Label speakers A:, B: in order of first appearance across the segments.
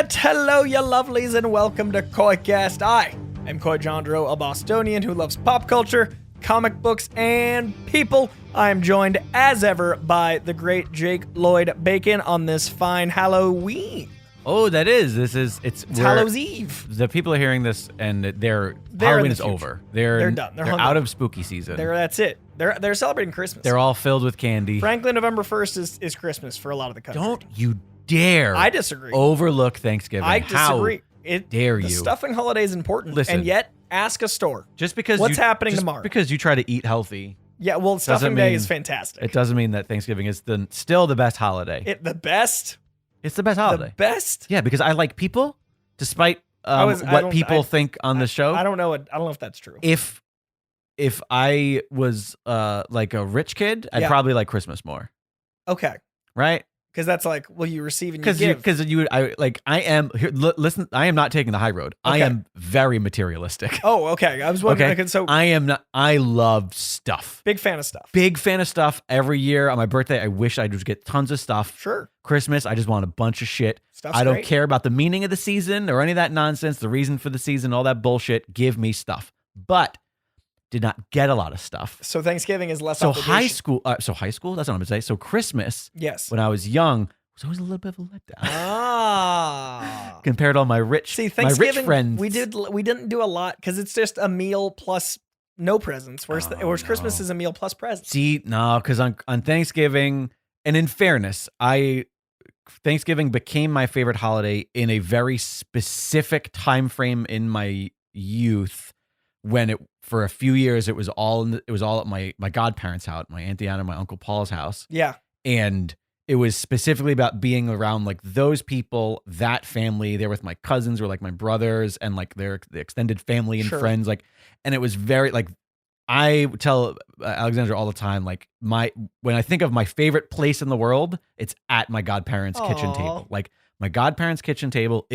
A: But hello, you lovelies, and welcome to Koicast. I am Koi Jandro, a Bostonian who loves pop culture, comic books, and people. I am joined, as ever, by the great Jake Lloyd Bacon on this fine Halloween.
B: Oh, that is. It's
A: Hallows Eve.
B: The people are hearing this, and Halloween is over. They're
A: done.
B: They're out of spooky season.
A: That's it. They're celebrating Christmas.
B: They're all filled with candy.
A: Frankly, November 1st is Christmas for a lot of the country.
B: Don't you dare!
A: I disagree.
B: Overlook Thanksgiving.
A: I disagree.
B: How dare you?
A: The stuffing holiday is important.
B: Listen,
A: and yet ask a store.
B: Just because
A: what's happening tomorrow?
B: Because you try to eat healthy.
A: Yeah, well, stuffing day is fantastic.
B: It doesn't mean that Thanksgiving is still the best holiday.
A: The best.
B: It's the best holiday.
A: The best?
B: Yeah, because I like people, despite what people think on the show.
A: I don't know if that's true.
B: If I was like a rich kid, I'd probably like Christmas more.
A: Okay.
B: Right?
A: Because that's like, well, you receive and you give.
B: Because I am here. Listen, I am not taking the high road.
A: Okay.
B: I am very materialistic.
A: Oh, okay. I was wondering. Okay. So
B: I am not. I love stuff.
A: Big fan of stuff.
B: Big fan of stuff. Every year on my birthday, I wish I just get tons of stuff.
A: Sure.
B: Christmas, I just want a bunch of shit.
A: Stuff's
B: I don't
A: great.
B: care about the meaning of the season or any of that nonsense. The reason for the season, all that bullshit. Give me stuff. But did not get a lot of stuff.
A: So Thanksgiving is less.
B: So
A: obligation.
B: high school. That's what I'm going to say. So Christmas.
A: Yes.
B: When I was young, was always a little bit of a letdown.
A: Ah.
B: Compared to all my rich friends.
A: We didn't do a lot because it's just a meal plus no presents. Whereas Christmas is a meal plus presents.
B: See, no, because on Thanksgiving, and in fairness, Thanksgiving became my favorite holiday in a very specific time frame in my youth. When for a few years it was all at my godparents' house, my Auntie Anna, my Uncle Paul's house.
A: Yeah,
B: and it was specifically about being around like those people, that family. They're with my cousins or like my brothers and like the extended family and friends. Like, and it was very like, I tell Alexandra all the time, like when I think of my favorite place in the world, it's at my godparents' kitchen table. Like my godparents' kitchen table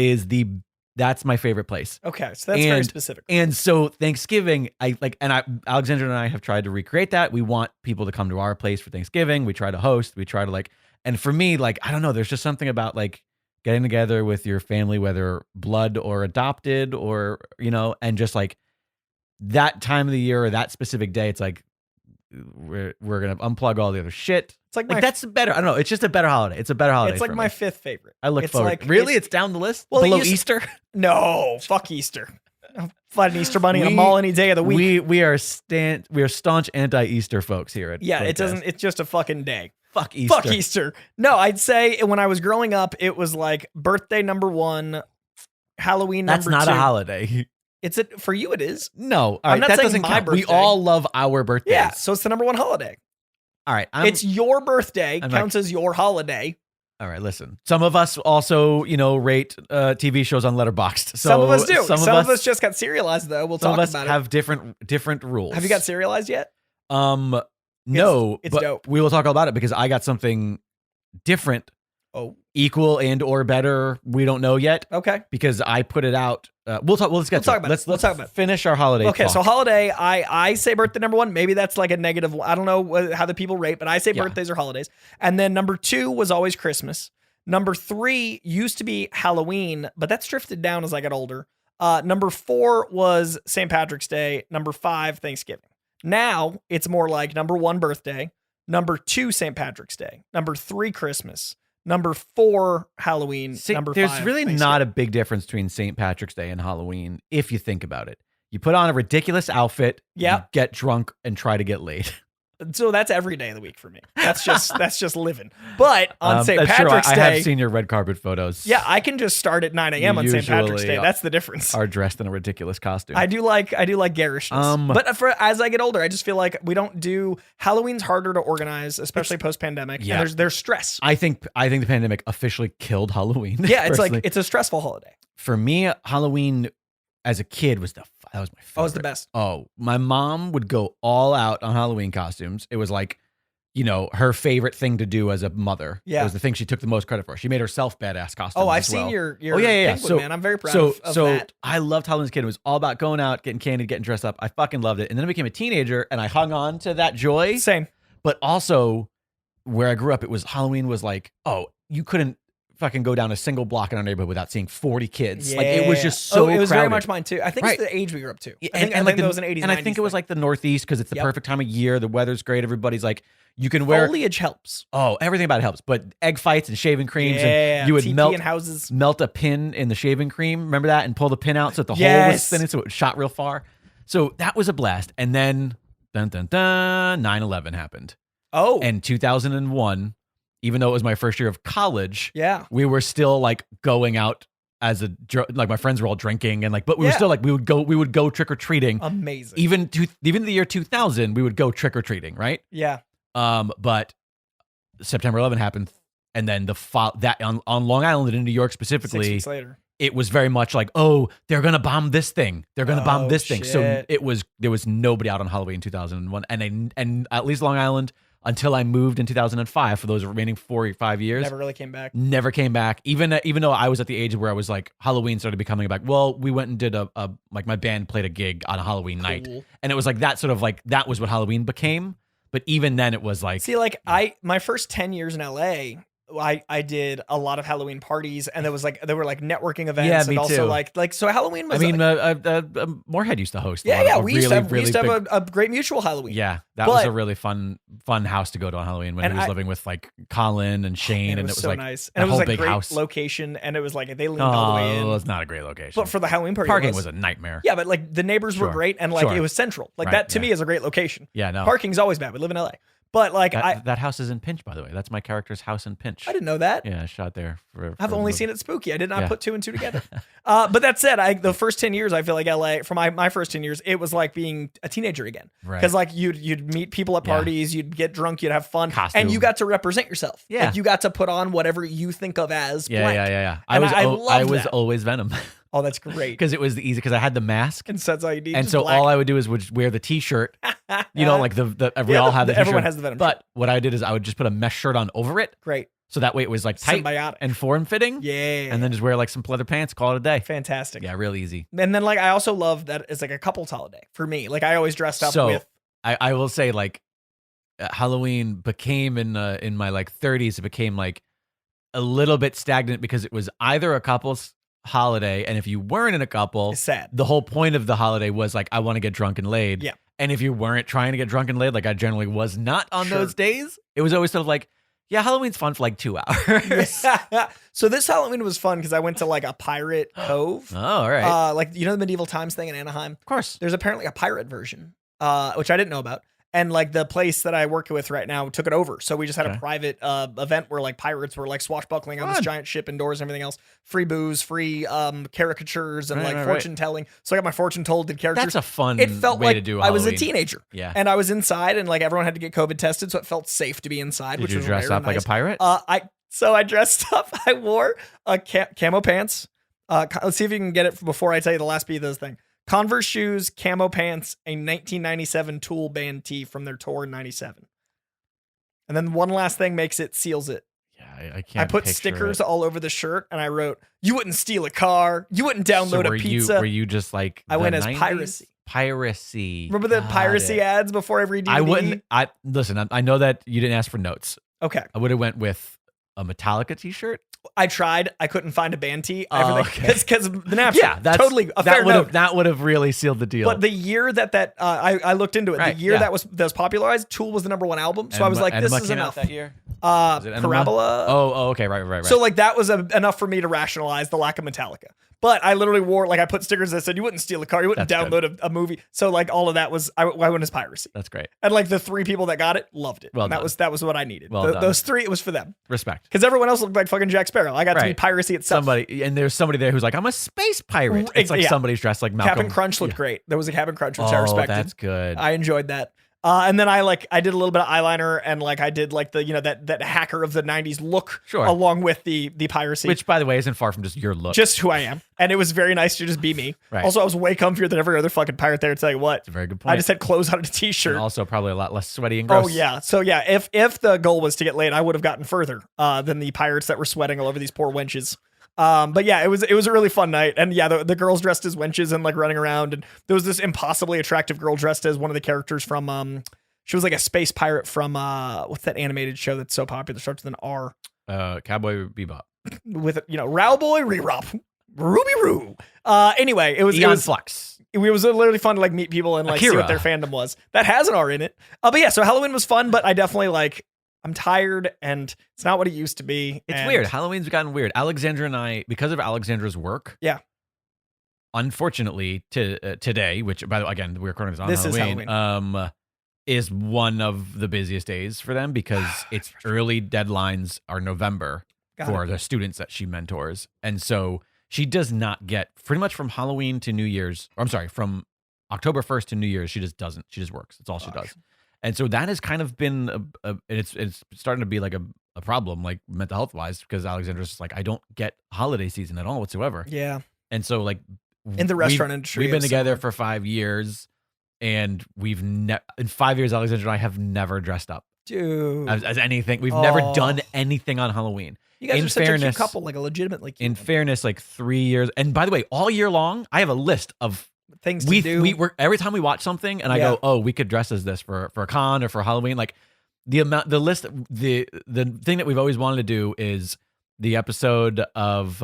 B: that's my favorite place.
A: Okay, so that's very specific.
B: And so Thanksgiving, Alexandra and I have tried to recreate that. We want people to come to our place for Thanksgiving. We try to host. We try to and for me, I don't know, there's just something about like getting together with your family, whether blood or adopted or, and just like that time of the year or that specific day, it's like, we're going to unplug all the other shit. It's like that's better. I don't know. It's just a better holiday. It's a better holiday.
A: It's like my fifth favorite.
B: I look forward. Really? It's down the list?
A: Well,
B: below Easter?
A: No, fuck Easter. Fight an Easter bunny in a mall any day of the week.
B: We are staunch anti-Easter folks here at
A: it doesn't. It's just a fucking day.
B: Fuck Easter.
A: Fuck Easter. No, I'd say when I was growing up, it was like birthday number 1, Halloween number 2.
B: That's not a holiday.
A: For you it is.
B: No, all right, that doesn't count.
A: Birthday.
B: We all love our birthdays.
A: Yeah, so it's the number 1 holiday.
B: All right,
A: it's your birthday counts as your holiday.
B: All right, listen. Some of us also, rate TV shows on Letterboxd. So
A: some of us do. Some of us just got serialized though. We'll talk about it.
B: Some of us have different rules.
A: Have you got serialized yet?
B: No,
A: it's dope.
B: We will talk all about it because I got something different.
A: Oh,
B: equal and or better. We don't know yet.
A: Okay,
B: because I put it out. We'll talk about it. Let's talk about it. Finish our holiday.
A: Okay,
B: talk.
A: So holiday, I say birthday number 1. Maybe that's like a negative. I don't know how the people rate, but I say birthdays or holidays. And then number 2 was always Christmas. Number 3 used to be Halloween, but that's drifted down as I got older. Number 4 was St. Patrick's Day. Number 5, Thanksgiving. Now it's more like number 1, birthday. Number 2, St. Patrick's Day. Number 3, Christmas. Number 4, Halloween. Number 5,
B: there's really not a big difference between St. Patrick's Day and Halloween if you think about it. You put on a ridiculous outfit, you get drunk, and try to get laid.
A: So that's every day of the week for me. That's just living. But on St. Patrick's Day,
B: I have seen your red carpet photos.
A: Yeah, I can just start at 9 a.m. on St. Patrick's Day. That's the difference.
B: Are dressed in a ridiculous costume.
A: I do like garishness. But as I get older, I just feel like we don't do Halloween's harder to organize, especially post pandemic. Yeah, and there's stress.
B: I think the pandemic officially killed Halloween.
A: Yeah, it's like it's a stressful holiday.
B: For me, Halloween as a kid was that was my favorite.
A: Oh, it was the best.
B: Oh, my mom would go all out on Halloween costumes. It was like, her favorite thing to do as a mother. Yeah. It was the thing she took the most credit for. She made herself badass costumes.
A: Oh, I've seen your penguin, so, man. I'm very proud of that.
B: I loved Halloween as a kid. It was all about going out, getting candy, getting dressed up. I fucking loved it. And then I became a teenager and I hung on to that joy.
A: Same.
B: But also where I grew up, Halloween was like, oh, you couldn't fucking go down a single block in our neighborhood without seeing 40 kids. Like it was just so
A: it was
B: crowded.
A: very much mine too. I think it's the age we grew up to.
B: Yeah,
A: I think
B: like
A: that was an 80s.
B: And I think it was like the Northeast because it's the perfect time of year. The weather's great. Everybody's like, you can wear
A: foliage helps.
B: Oh, everything about it helps. But egg fights and shaving creams, and you would melt a pin in the shaving cream. Remember that, and pull the pin out so that the hole was thin, so it shot real far. So that was a blast. And then 9/11 happened.
A: Oh,
B: and 2001. Even though it was my first year of college, we were still like going out as like my friends were all drinking and like, but we were still like, we would go trick or treating.
A: Amazing.
B: Even the year 2000, we would go trick or treating, right?
A: Yeah.
B: But September 11 happened, and then that on Long Island in New York specifically,
A: 6 weeks later,
B: it was very much like, oh, they're gonna bomb this thing, they're gonna bomb this thing. So there was nobody out on Halloween 2001, and at least Long Island. Until I moved in 2005 for those remaining 4 or 5 years.
A: Never really came back.
B: Never came back. Even though I was at the age where I was like, Halloween started becoming like, well, we went and did like my band played a gig on a Halloween night. And it was like that sort of like, that was what Halloween became. But even then it was like.
A: See, like my first 10 years in LA, I did a lot of Halloween parties, and there were like networking events, and also
B: too.
A: So Halloween was.
B: I mean, Moorhead used to host.
A: We used to have a great mutual Halloween.
B: Yeah, that was a really fun house to go to on Halloween when he was living with like Colin and Shane, and it was so like
A: nice, and it was like a great
B: house.
A: Location, and it was like they leaned all the way in.
B: Oh, it's not a great location,
A: but for the Halloween party,
B: parking was a nightmare.
A: Yeah, but like the neighbors were great, and like it was central. Like that to me is a great location.
B: Yeah, no,
A: parking's always bad. We live in LA. But like
B: that house is in Pinch, by the way. That's my character's house in Pinch.
A: I didn't know that.
B: Yeah, I shot there.
A: I've only seen it spooky. I did not put two and two together. But that said, the first 10 years, I feel like LA, for my first 10 years, it was like being a teenager again. Because like you'd meet people at parties, you'd get drunk, you'd have fun, and you got to represent yourself. Yeah, like you got to put on whatever you think of as blank.
B: Yeah.
A: I
B: was always Venom.
A: Oh, that's great.
B: Because it was easy, because I had the mask.
A: And so that's all you need.
B: And so all I would do is wear the t-shirt. You know, like we all have the t-shirt.
A: Everyone has the Venom.
B: But what I did is I would just put a mesh shirt on over it.
A: Great.
B: So that way it was like tight
A: symbiotic
B: and form-fitting.
A: Yeah.
B: And then just wear like some leather pants, call it a day.
A: Fantastic.
B: Yeah, real easy.
A: And then like I also love that it's like a couples holiday for me. Like I always dressed up with.
B: I will say like Halloween became in my like 30s, it became like a little bit stagnant because it was either a couple's holiday, and if you weren't in a couple,
A: it's sad.
B: The whole point of the holiday was like, I want to get drunk and laid.
A: Yeah.
B: And if you weren't trying to get drunk and laid, like I generally was not on those days, it was always sort of like, yeah, Halloween's fun for like 2 hours.
A: So this Halloween was fun because I went to like a pirate cove.
B: Oh, all right.
A: Like, you know, the medieval times thing in Anaheim?
B: Of course.
A: There's apparently a pirate version, which I didn't know about. And like the place that I work with right now took it over. So we just had a private event where like pirates were like swashbuckling on this giant ship indoors and everything else. Free booze, free caricatures and fortune telling. So I got my fortune told, did characters.
B: That's a fun
A: It felt
B: way
A: like
B: to do
A: I was a
B: Halloween.
A: teenager.
B: Yeah.
A: And I was inside and like everyone had to get COVID tested. So it felt safe to be inside.
B: Did
A: which
B: you
A: was
B: dress up
A: nice.
B: like a pirate?
A: So I dressed up. I wore camo pants. Let's see if you can get it before I tell you the last beat of this thing. Converse shoes, camo pants, a 1997 Tool band tee from their tour in 97. And then one last thing seals it.
B: Yeah, I can't.
A: I put stickers all over the shirt and I wrote, "You wouldn't steal a car. You wouldn't download a pizza."
B: Were you just like
A: I went as
B: 90s?
A: piracy.
B: Piracy.
A: Remember the piracy ads before every DVD?
B: I wouldn't. Listen. I know that you didn't ask for notes.
A: Okay.
B: I would have went with a Metallica t-shirt.
A: I tried. I couldn't find a band tee. Everything because the Napster.
B: Yeah, that's
A: totally a fair note.
B: That would have really sealed the deal.
A: But the year that I looked into it, the year that was popularized, Tool was the #1 album. So I was like, this is enough.
B: That year?
A: Parabola.
B: Oh, okay, right.
A: So like that was enough for me to rationalize the lack of Metallica. But I literally wore, like I put stickers that said, "You wouldn't steal a car, you wouldn't download a movie." So like all of that was, I went as piracy.
B: That's great.
A: And like the 3 people that got it loved it.
B: Well done.
A: That was what I needed.
B: Well done.
A: Those 3, it was for them.
B: Respect.
A: Because everyone else looked like fucking Jack Sparrow. I got to be piracy itself.
B: There's somebody there who's like, "I'm a space pirate." It's like somebody's dressed like Malcolm.
A: Captain Crunch looked great. There was a Captain Crunch, which I respected.
B: That's good.
A: I enjoyed that. And then I did a little bit of eyeliner and like I did like the, that hacker of the 90s look along with the piracy.
B: Which, by the way, isn't far from just your look.
A: Just who I am. And it was very nice to just be me.
B: Right.
A: Also, I was way comfier than every other fucking pirate there, to tell you what.
B: That's a very good point.
A: I just had clothes on a t-shirt.
B: And also probably a lot less sweaty and gross.
A: Oh, yeah. So, yeah, if the goal was to get laid, I would have gotten further than the pirates that were sweating all over these poor wenches. But yeah, it was a really fun night. And yeah, the girls dressed as wenches and like running around. And there was this impossibly attractive girl dressed as one of the characters from, she was like a space pirate from, what's that animated show that's so popular? Starts with an R.
B: Cowboy Bebop.
A: with, Rowboy, Re-Rop, Ruby Roo. Anyway, it was
B: Flux.
A: It was literally fun to like meet people and like see what their fandom was. That has an R in it. But yeah, so Halloween was fun, but I definitely I'm tired and it's not what it used to be.
B: It's weird. Halloween's gotten weird. Alexandra and I, because of Alexandra's work.
A: Yeah.
B: Unfortunately, today, which by the way, again, we're recording this on
A: Halloween.
B: Is one of the busiest days for them because its early deadlines are November for the students that she mentors. And so she does not get pretty much from Halloween to New Year's, or I'm sorry, from October 1st to New Year's, she just doesn't. She just works. That's all she does. And so that has kind of been, it's starting to be like a problem, like mental health wise, because Alexandra's just like, I don't get holiday season at all whatsoever.
A: Yeah.
B: And so like
A: in the restaurant industry,
B: we've been together for 5 years and in 5 years, Alexandra and I have never dressed up.
A: Dude.
B: As anything. We've never done anything on Halloween.
A: You guys are such a cute couple, like a legitimately cute couple.
B: Fairness, like 3 years. And by the way, all year long, I have a list of
A: things to do.
B: Every time we watch something and I go, oh, we could dress as this for a con or for Halloween. Like the thing that we've always wanted to do is the episode of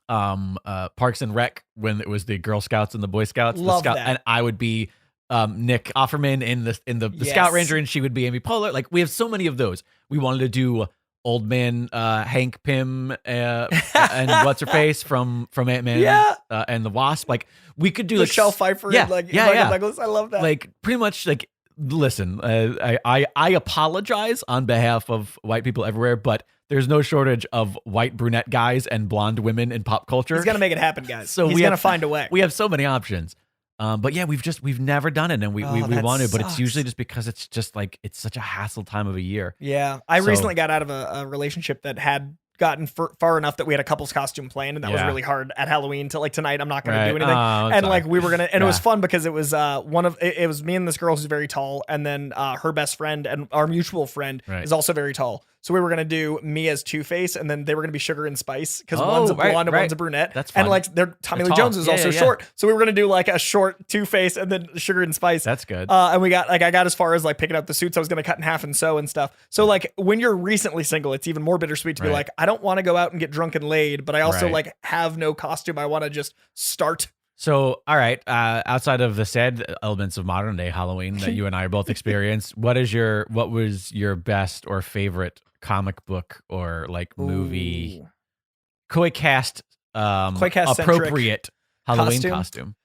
B: Parks and Rec when it was the Girl Scouts and the Boy Scouts.
A: Love that.
B: And I would be Nick Offerman in the Scout Ranger, and she would be Amy Poehler. Like we have so many of those. We wanted to do Old Man Hank Pym and what's her face from Ant-Man and the Wasp. Like we could do
A: Michelle Pfeiffer and Michael Douglas. I love that.
B: Like pretty much like listen, I apologize on behalf of white people everywhere, but there's no shortage of white brunette guys and blonde women in pop culture.
A: He's gonna make it happen, guys.
B: So
A: he's gonna find a way.
B: We have so many options. But yeah, we've never done it, and we want to, but it's usually just because it's just like it's such a hassle time of a year.
A: Yeah, I recently got out of a relationship that had gotten far enough that we had a couple's costume planned, and that was really hard at Halloween to like tonight I'm not going to do anything. And like we were going to, and it was fun because it was it was me and this girl who's very tall, and then her best friend and our mutual friend is also very tall. So we were going to do me as Two-Face, and then they were going to be Sugar and Spice because one's a blonde and one's a brunette.
B: That's fun.
A: And like Tommy Lee Jones is also short. So we were going to do like a short Two-Face and then Sugar and Spice.
B: That's good.
A: And we got I got as far as like picking out the suits I was going to cut in half and sew and stuff. So like when you're recently single, it's even more bittersweet to be like, I don't want to go out and get drunk and laid, but I also like have no costume. I want to just start.
B: So, all right, outside of the sad elements of modern day Halloween that you and I are both experienced, what was your best or favorite comic book or like movie koi cast appropriate Halloween costume?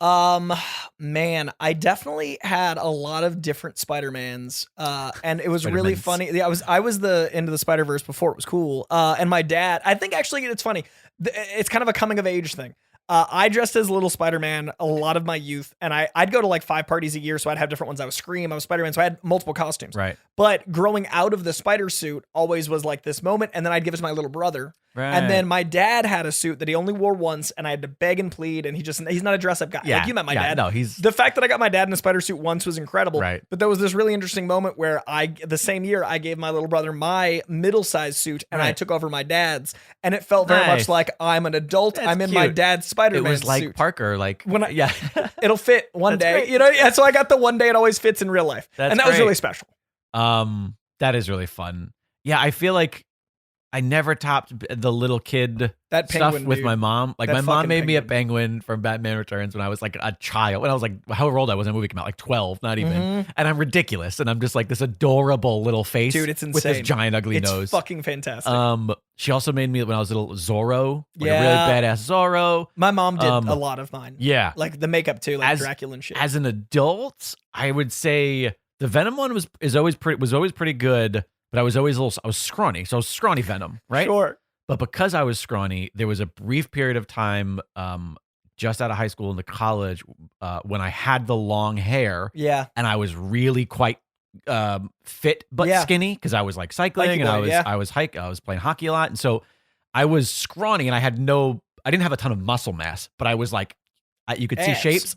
A: Man, I definitely had a lot of different Spider-Mans, and it was really funny. Yeah, I was the Into the Spider-Verse before it was cool. And my dad, I think actually it's funny. It's kind of a coming of age thing. I dressed as Little Spider-Man a lot of my youth, and I'd go to like 5 parties a year, so I'd have different ones. I was Scream, I was Spider-Man, so I had multiple costumes.
B: Right.
A: But growing out of the spider suit always was like this moment, and then I'd give it to my little brother.
B: Right.
A: And then my dad had a suit that he only wore once, and I had to beg and plead, and he's not a dress-up guy.
B: Yeah.
A: Like, you met my dad.
B: No,
A: the fact that I got my dad in a spider suit once was incredible.
B: Right.
A: But there was this really interesting moment where the same year I gave my little brother my middle-sized suit, and I took over my dad's, and it felt very much like I'm an adult. I'm in my dad's Spider-Man suit.
B: It was like Parker, like
A: it'll fit one day,
B: great.
A: you know. Yeah, so I got the one day it always fits in real life, and that was really special.
B: That is really fun. Yeah, I feel like I never topped the little kid
A: that
B: stuff
A: penguin,
B: with
A: dude.
B: my mom. Like
A: That
B: my mom made
A: fucking
B: me a
A: penguin.
B: penguin from Batman Returns when I was like a child. When I was like however old I was when the movie came out, like 12, not even. And I'm ridiculous, and I'm just like this adorable little face,
A: Dude, it's insane.
B: with this giant ugly nose.
A: It's fucking fantastic.
B: She also made me when I was little Zorro, like a really badass Zorro.
A: My mom did a lot of mine.
B: Yeah,
A: like the makeup too, like Dracula and shit.
B: As an adult, I would say the Venom one was always pretty good, but I was scrawny, so I was scrawny Venom, right?
A: Sure.
B: But because I was scrawny, there was a brief period of time just out of high school into college when I had the long hair.
A: Yeah.
B: And I was really quite fit but skinny because I was like cycling and I was playing hockey a lot. And so I was scrawny and I didn't have a ton of muscle mass, but I was like, you could see shapes.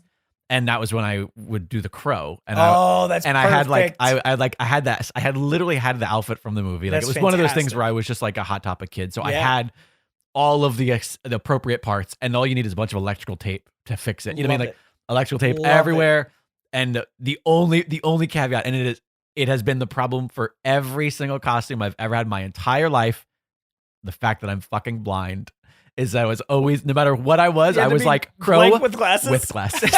B: And that was when I would do the crow. And
A: that's
B: and
A: perfect.
B: I had literally had the outfit from the movie. Like
A: That's
B: it was one of those things
A: fantastic.
B: where I was just like a Hot Topic kid. So I had all of the appropriate parts, and all you need is a bunch of electrical tape to fix it. You know what I mean? Like electrical tape everywhere. And the only caveat, and it has been the problem for every single costume I've ever had in my entire life. the fact that I'm fucking blind is I was always, no matter what I was like Crow
A: blank with glasses.
B: With glasses.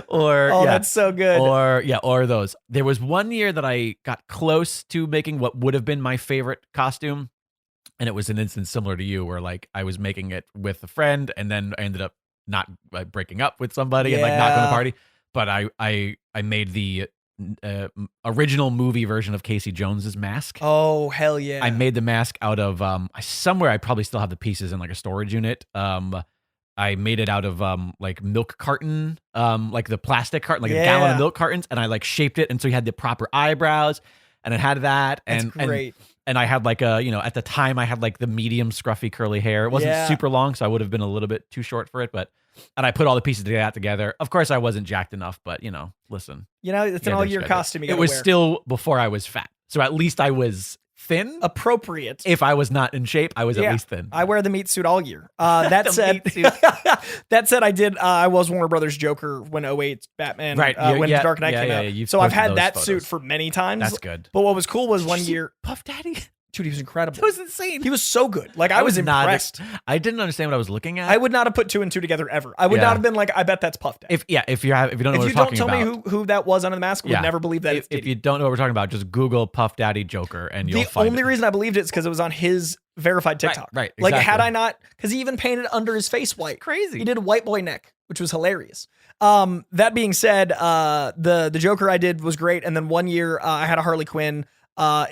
B: Or
A: that's so good.
B: Or those. There was one year that I got close to making what would have been my favorite costume, and it was an instance similar to you, where like I was making it with a friend, and then I ended up not breaking up with somebody and like not going to the party. But I made the original movie version of Casey Jones's mask.
A: Oh hell yeah!
B: I made the mask out of somewhere. I probably still have the pieces in like a storage unit. I made it out of like milk carton, like the plastic carton, like a gallon of milk cartons, and I like shaped it, and so he had the proper eyebrows, and it had that, and
A: That's great.
B: And I had like at the time I had like the medium scruffy curly hair. It wasn't super long, so I would have been a little bit too short for it, and I put all the pieces of that together. Of course, I wasn't jacked enough, but listen,
A: it's an all-year costume.
B: It was still before I was fat, so at least I was thin.
A: Appropriate.
B: If I was not in shape, I was at least thin.
A: I wear the meat suit all year. That said, I was Warner Brothers Joker when 08 Batman, when Dark Knight came out. So I've had that suit for many times.
B: That's good.
A: But what was cool was one year,
B: Puff Daddy.
A: Dude, he was incredible.
B: That was insane.
A: He was so good. Like I was impressed.
B: I didn't understand what I was looking at.
A: I would not have put 2 and 2 together ever. I would not have been like, I bet that's Puff Daddy.
B: If you don't know what we're talking about.
A: If you don't tell me who that was under the mask, I would never believe that.
B: If you don't know what we're talking about, just Google Puff Daddy Joker and you'll find it.
A: The only reason I believed it is because it was on his verified TikTok.
B: Right.
A: Like had I not, because he even painted under his face white.
B: Crazy.
A: He did a white boy neck, which was hilarious. That being said, the Joker I did was great. And then one year I had a Harley Quinn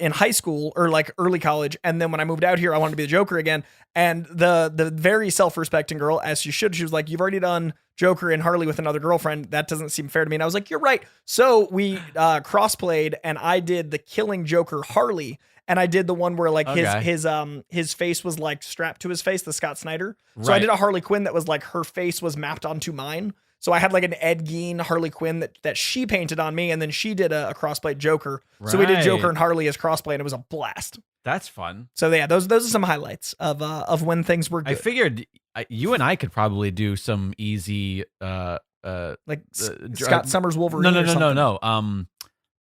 A: in high school or like early college. And then when I moved out here, I wanted to be the Joker again. And the very self-respecting girl, as she should, she was like, you've already done Joker and Harley with another girlfriend. That doesn't seem fair to me. And I was like, you're right. So we crossplayed and I did the Killing Joker Harley. And I did the one where like his face was like strapped to his face, the Scott Snyder. So I did a Harley Quinn that was like her face was mapped onto mine. So I had like an Ed Gein Harley Quinn that she painted on me, and then she did a crossplay Joker. Right. So we did Joker and Harley as crossplay, and it was a blast.
B: That's fun.
A: So yeah, those are some highlights of when things were good.
B: I figured you and I could probably do some easy
A: like Scott Summers Wolverine.
B: No.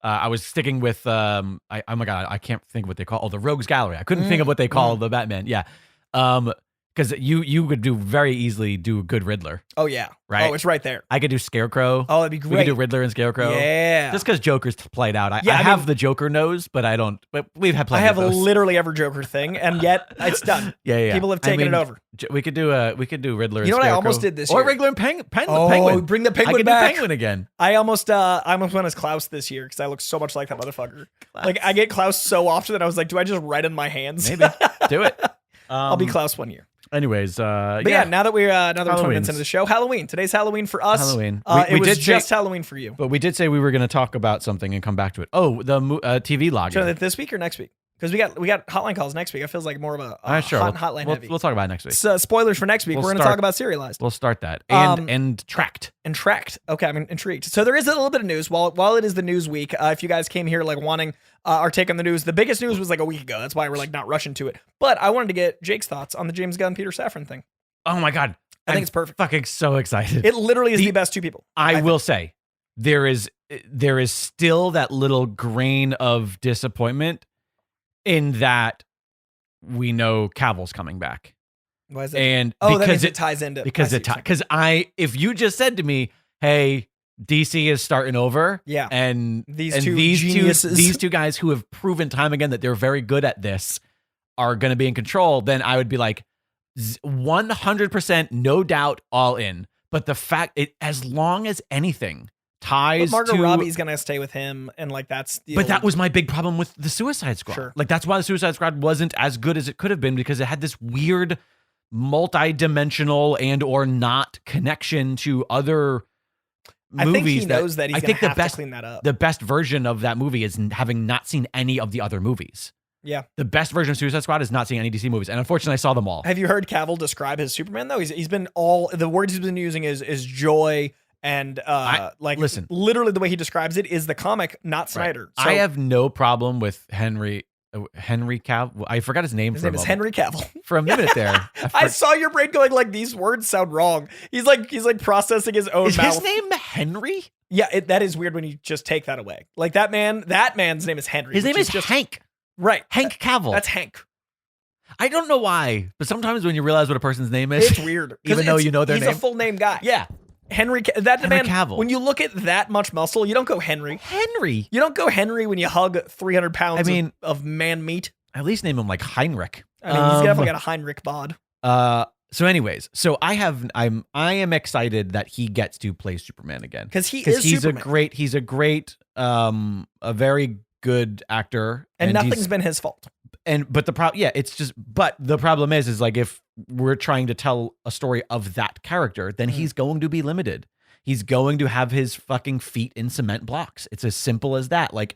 B: I was sticking with oh my god, I can't think of what they call the Rogues Gallery. I couldn't think of what they call the Batman. Yeah. Because you could very easily do a good Riddler.
A: Oh, yeah.
B: Right?
A: Oh, it's right there.
B: I could do Scarecrow.
A: Oh, that'd be great.
B: We could do Riddler and Scarecrow.
A: Yeah.
B: Just because Joker's played out. I have the Joker nose, but I don't. But we've had plenty of those.
A: I have literally every Joker thing, and yet it's done.
B: Yeah.
A: People have taken it over.
B: We could do Riddler and Scarecrow.
A: You know what I almost did this year?
B: Or Riddler and Penguin.
A: Oh, bring the Penguin back.
B: I could do Penguin again.
A: I almost went as Klaus this year because I look so much like that motherfucker. Klaus. Like, I get Klaus so often that I was like, do I just write in my hands?
B: Maybe. Do it.
A: I'll be Klaus one year.
B: Anyways,
A: but now that we're 20 minutes into the show, Halloween. Today's Halloween for us.
B: Halloween.
A: We did just Halloween for you.
B: But we did say we were going to talk about something and come back to it. Oh, the TV login.
A: So this week or next week? Because we got hotline calls next week. It feels like more of a hotline heavy.
B: We'll talk about it next week.
A: So spoilers for next week. We're going to talk about Serialized.
B: We'll start that. And Tracked.
A: And Tracked. Okay, I'm intrigued. So there is a little bit of news. While it is the news week, if you guys came here like wanting our take on the news, the biggest news was like a week ago. That's why we're like not rushing to it. But I wanted to get Jake's thoughts on the James Gunn Peter Safran thing.
B: Oh my god,
A: I think it's perfect.
B: Fucking so excited.
A: It literally is the best two people.
B: I will say there is still that little grain of disappointment in that we know Cavill's coming back.
A: Why is that?
B: And
A: because it ties into
B: if you just said to me, "Hey, DC is starting over," and these two guys who have proven time again that they're very good at this are going to be in control, then I would be like 100% no doubt all in. But the fact as long as anything ties
A: Margot
B: to
A: Robbie's gonna stay with him, and like that
B: was my big problem with the Suicide Squad.
A: Sure.
B: Like that's why the Suicide Squad wasn't as good as it could have been, because it had this weird multi-dimensional and or not connection to other movies.
A: I think he knows that he's gonna have to clean that up.
B: The best version of that movie is having not seen any of the other movies.
A: Yeah.
B: The best version of Suicide Squad is not seeing any DC movies. And unfortunately, I saw them all.
A: Have you heard Cavill describe his Superman, though? He's been the words he's been using is joy and listen, literally the way he describes it is the comic, not Snyder.
B: Right. So, I have no problem with Henry Cavill. I forgot his name.
A: His name is Henry Cavill.
B: For a minute there.
A: I saw your brain going like, these words sound wrong. He's like processing his own mouth.
B: Is his name Henry?
A: Yeah, that is weird when you just take that away. Like that man's name is Henry.
B: His name is just Hank.
A: Right.
B: Hank Cavill.
A: That's Hank.
B: I don't know why, but sometimes when you realize what a person's name is,
A: It's weird.
B: even though you know their name.
A: He's a full name guy.
B: Yeah.
A: Henry
B: Cavill.
A: When you look at that much muscle, you don't go Henry.
B: Henry.
A: You don't go Henry when you hug 300 pounds of man meat.
B: At least name him like Heinrich.
A: I mean, he's definitely got a Heinrich bod.
B: So anyways, I am excited that he gets to play Superman again.
A: Because he's
B: Superman. He's a great, a very good actor.
A: And nothing's been his fault.
B: But the problem is like, if we're trying to tell a story of that character, then he's going to be limited. He's going to have his fucking feet in cement blocks. It's as simple as that. Like,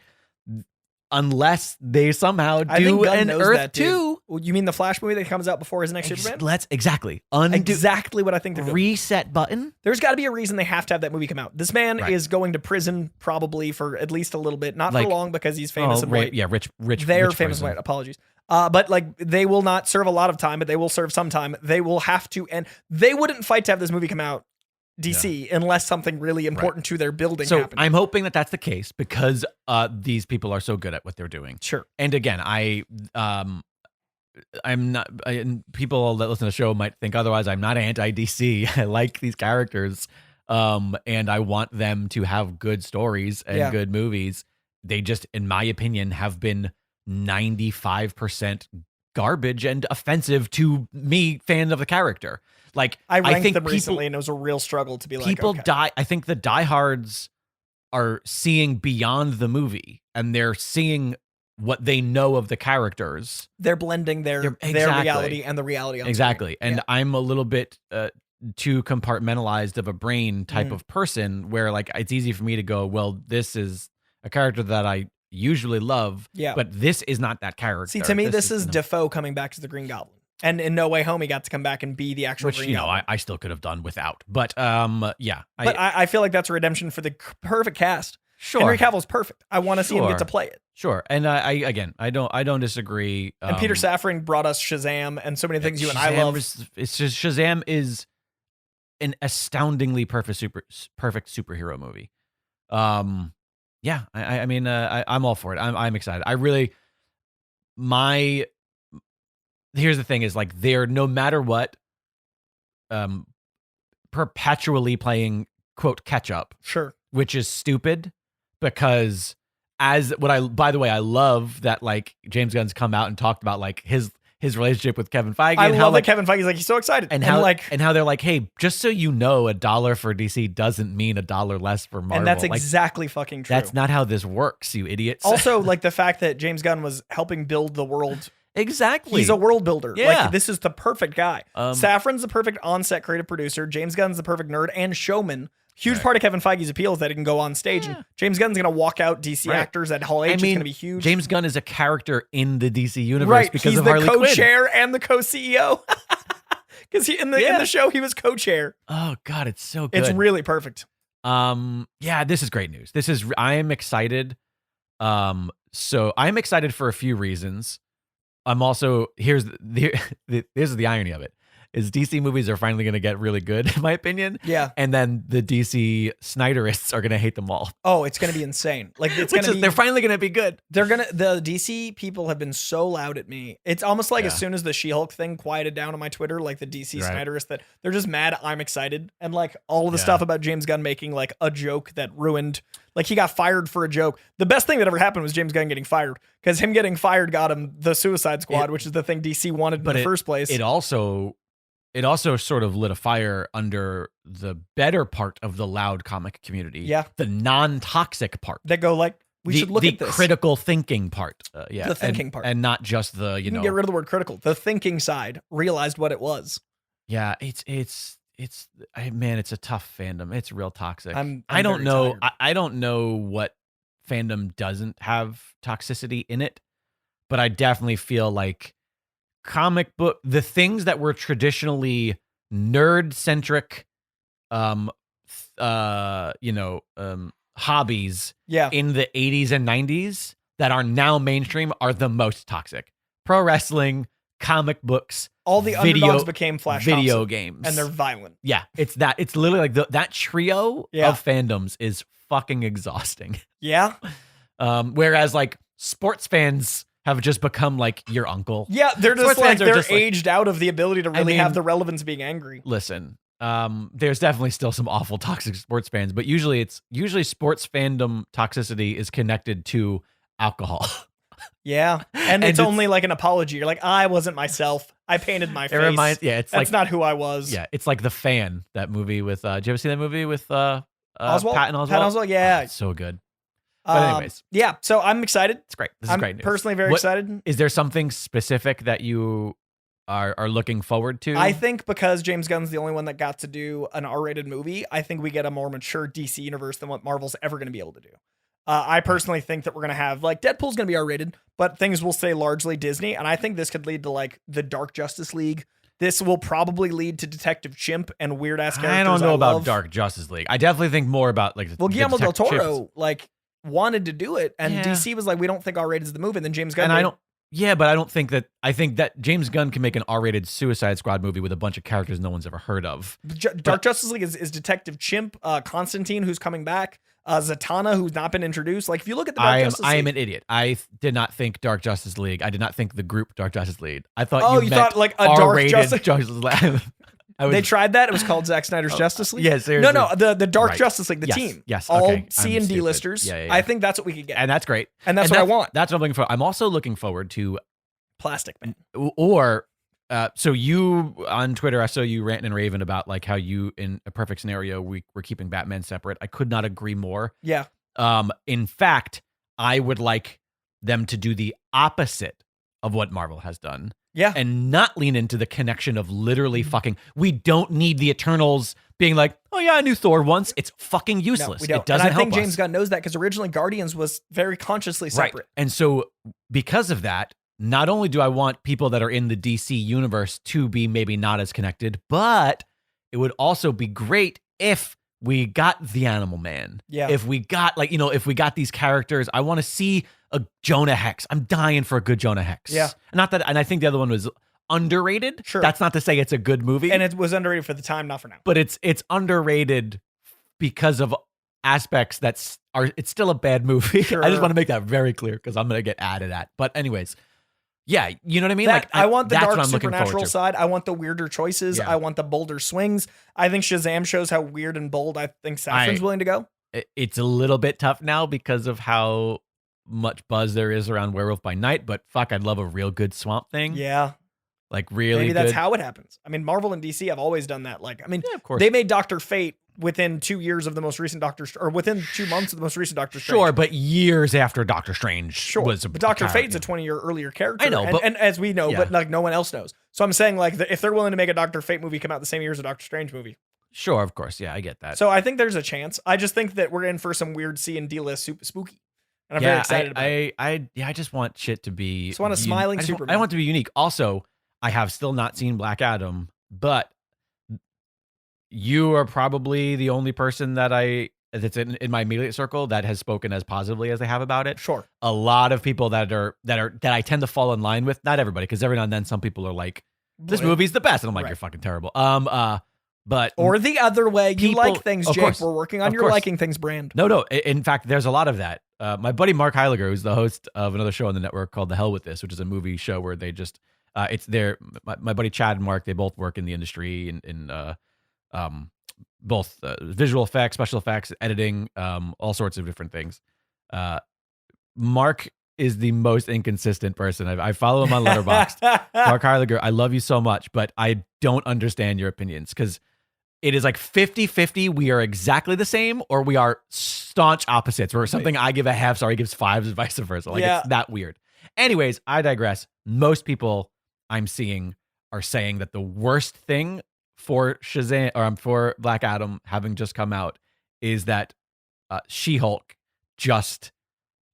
B: unless they somehow do an Earth 2.
A: You mean the Flash movie that comes out before his next Superman?
B: Exactly what I think they're doing. Reset button.
A: There's got to be a reason they have to have that movie come out. This man is going to prison probably for at least a little bit, not for long because he's famous and white.
B: Yeah, rich.
A: They're famous and white. Apologies. But like they will not serve a lot of time, but they will serve some time. They will have to, and they wouldn't fight to have this movie come out. DC, unless something really important to their building happened.
B: I'm hoping that that's the case because these people are so good at what they're doing.
A: Sure.
B: And again, I'm not. People that listen to the show might think otherwise. I'm not anti-DC. I like these characters, and I want them to have good stories and good movies. They just, in my opinion, have been 95% garbage and offensive to me, fan of the character. Like
A: I ranked them recently, and it was a real struggle to be like,
B: people die. I think the diehards are seeing beyond the movie, and they're seeing what they know of the characters.
A: They're blending their reality and the reality on
B: screen. And I'm a little bit too compartmentalized of a brain type of person, where like it's easy for me to go, well, this is a character that I usually love, but this is not that character.
A: See, to me, this is Defoe coming back to the Green Goblin. And in No Way Home, he got to come back and be the actual Green Goblin.
B: I still could have done without. But
A: I feel like that's a redemption for the perfect cast.
B: Sure.
A: Henry Cavill's perfect. I want to see him get to play it.
B: Sure. And I don't disagree.
A: And Peter Safran brought us Shazam and so many things you and I love.
B: It's just Shazam is an astoundingly perfect superhero movie. I'm all for it. I'm excited. Here's the thing is like they're no matter what, perpetually playing quote catch up.
A: Sure.
B: Which is stupid because by the way, I love that like James Gunn's come out and talked about like his relationship with Kevin Feige.
A: I love that Kevin Feige's like, he's so excited.
B: And how they're like, hey, just so you know, $1 for DC doesn't mean $1 less for Marvel.
A: And that's exactly fucking true.
B: That's not how this works, you idiots.
A: Also, like the fact that James Gunn was helping build the world.
B: Exactly.
A: He's a world builder.
B: Yeah.
A: Like, this is the perfect guy. Safran's the perfect on-set creative producer. James Gunn's the perfect nerd and showman. Huge part of Kevin Feige's appeal is that he can go on stage. And James Gunn's going to walk out DC actors at Hall H. It's going to be huge.
B: James Gunn is a character in the DC universe because of Harley Quinn.
A: He's the co-chair and the co-CEO. Because in the show, he was co-chair.
B: Oh, God, it's so good.
A: It's really perfect.
B: This is great news. I am excited. So I'm excited for a few reasons. I'm also here's the irony of it is DC movies are finally going to get really good in my opinion.
A: Yeah.
B: And then the DC Snyderists are going to hate them all.
A: Oh, it's going to be insane. Like
B: they're finally going to be good.
A: The DC people have been so loud at me. It's almost like as soon as the She-Hulk thing quieted down on my Twitter, like the DC Snyderists, that they're just mad I'm excited. And like all of the stuff about James Gunn making like a joke that ruined, like he got fired for a joke. The best thing that ever happened was James Gunn getting fired because him getting fired got him the Suicide Squad, which is the thing DC wanted in the first place.
B: It also sort of lit a fire under the better part of the loud comic community.
A: Yeah.
B: The non-toxic part.
A: That go like, we should look at this.
B: The critical thinking part.
A: The thinking part.
B: And not just the, you know.
A: Get rid of the word critical. The thinking side realized what it was.
B: Yeah, it's a tough fandom. It's real toxic.
A: I don't know.
B: I don't know what fandom doesn't have toxicity in it, but I definitely feel like the things that were traditionally nerd centric, hobbies in the 80s and 90s that are now mainstream are the most toxic. Pro wrestling, comic books,
A: all the underdogs became Flash
B: video
A: Thompson,
B: games,
A: and they're violent.
B: Yeah, it's literally like that trio of fandoms is fucking exhausting.
A: Yeah.
B: Whereas like sports fans have just become like your uncle.
A: Yeah, they're just
B: Sports
A: like
B: fans are
A: they're
B: just, like-
A: aged out of the ability to really
B: mean-
A: have the relevance of being angry.
B: Listen, there's definitely still some awful toxic sports fans, but usually sports fandom toxicity is connected to alcohol.
A: Yeah, and it's only like an apology. You're like, I wasn't myself. I painted my face.
B: It's
A: That's
B: like
A: not who I was.
B: Yeah, it's like The Fan, that movie with. Did you ever see that movie with
A: Oswald?
B: Patton Oswalt?
A: Patton Oswalt, yeah.
B: Oh, it's so good. But anyways,
A: yeah. So I'm excited.
B: it's great. This is great news.
A: Personally very excited.
B: Is there something specific that you are looking forward to?
A: I think because James Gunn's the only one that got to do an R-rated movie, I think we get a more mature DC universe than what Marvel's ever going to be able to do. I personally think that we're going to have, like, Deadpool's going to be R-rated, but things will stay largely Disney. And I think this could lead to, like, the Dark Justice League. This will probably lead to Detective Chimp and weird-ass characters
B: I don't know about
A: love.
B: Dark Justice League. I definitely think more about, like,
A: Well, Guillermo del
B: Detective
A: Toro,
B: Chimps.
A: like, wanted to do it. And
B: Yeah.
A: DC was like, we don't think R-rated is the move. And then James Gunn
B: And
A: did.
B: I don't. Yeah, but I don't think that. I think that James Gunn can make an R-rated Suicide Squad movie with a bunch of characters no one's ever heard of.
A: Dark Justice League is Detective Chimp, Constantine, who's coming back, Zatanna, who's not been introduced. Like, if you look at the Dark Justice League,
B: I am an idiot. I did not think Dark Justice League. I did not think the group Dark Justice League. I thought
A: Oh,
B: you
A: you
B: meant
A: thought like a Dark
B: R-rated
A: Justice.
B: League.
A: They tried that. It was called Zack Snyder's Justice League.
B: Yeah, seriously.
A: No, the Dark
B: Right.
A: Justice League, the
B: Yes,
A: team.
B: yes,
A: All
B: okay.
A: C
B: I'm
A: and D
B: stupid.
A: listers.
B: Yeah.
A: I think that's what we could get.
B: And that's great.
A: And that's what I want.
B: That's what I'm looking for. I'm also looking forward to
A: Plastic Man.
B: or so you on Twitter, I saw you ranting and raving about like how you, in a perfect scenario, we're keeping Batman separate. I could not agree more.
A: Yeah.
B: In fact, I would like them to do the opposite of what Marvel has done.
A: Yeah.
B: And not lean into the connection of literally fucking, we don't need the Eternals being like, oh yeah, I knew Thor once. It's fucking useless.
A: No, we don't.
B: It doesn't
A: and I think
B: help
A: James
B: us.
A: Gunn knows that because originally Guardians was very consciously separate.
B: Right. And so because of that, not only do I want people that are in the DC universe to be maybe not as connected, but it would also be great if we got the Animal Man.
A: Yeah.
B: If we got if we got these characters, I want to see a Jonah Hex. I'm dying for a good Jonah Hex.
A: Yeah.
B: Not that, and I think the other one was underrated.
A: Sure.
B: That's not to say it's a good movie.
A: And it was underrated for the time, not for now.
B: But it's underrated because of aspects it's still a bad movie.
A: Sure.
B: I just want to make that very clear because I'm gonna get added at. But anyways, yeah, you know what I mean?
A: I want the
B: that's what
A: dark
B: I'm looking forward
A: supernatural
B: to.
A: side. I want the weirder choices.
B: Yeah.
A: I want the bolder swings. I think Shazam shows how weird and bold I think Safran's willing to go.
B: It's a little bit tough now because of how much buzz there is around Werewolf by Night, but fuck, I'd love a real good Swamp Thing.
A: Yeah.
B: Like really
A: Maybe that's
B: good.
A: how it happens. I mean, Marvel and DC have always done that. Like, I mean,
B: Yeah, of course.
A: they made Dr. Fate within 2 years of the most recent or within 2 months of the most recent Doctor Strange.
B: Sure, but years after Doctor Strange was
A: but Dr. Fate's a
B: character.
A: 20-year earlier character.
B: I know,
A: and,
B: but-
A: and as we know,
B: yeah.
A: but like no one else knows. So I'm saying like if they're willing to make a Dr. Fate movie come out the same year as a Doctor Strange movie.
B: Sure, of course. Yeah, I get that.
A: So I think there's a chance. I just think that we're in for some weird C and D list spooky. And I'm very excited about it.
B: I just want shit to be.
A: Just want a smiling Superman.
B: I want it to be unique. Also, I have still not seen Black Adam, but you are probably the only person that's in my immediate circle that has spoken as positively as they have about it.
A: Sure.
B: A lot of people that I tend to fall in line with. Not everybody, because every now and then some people are like, "This
A: Boy.
B: movie's the best," and I'm like,
A: Right.
B: "You're fucking terrible." But
A: Or the other way. You
B: People-
A: like things,
B: of
A: Jake.
B: course.
A: We're working on
B: Of
A: your
B: course.
A: liking things brand.
B: No. In fact, there's a lot of that. My buddy Mark Heiliger, who's the host of another show on the network called The Hell With This, which is a movie show where they just, it's their, my buddy Chad and Mark, they both work in the industry in both visual effects, special effects, editing, all sorts of different things. Mark is the most inconsistent person. I follow him on Letterboxd. Mark Heiliger, I love you so much, but I don't understand your opinions because it is like 50-50. We are exactly the same, or we are staunch opposites. Where something I give a half star, he gives 5, and vice versa. Like
A: Yeah.
B: it's that weird. Anyways, I digress. Most people I'm seeing are saying that the worst thing for Shazam or for Black Adam having just come out is that She-Hulk just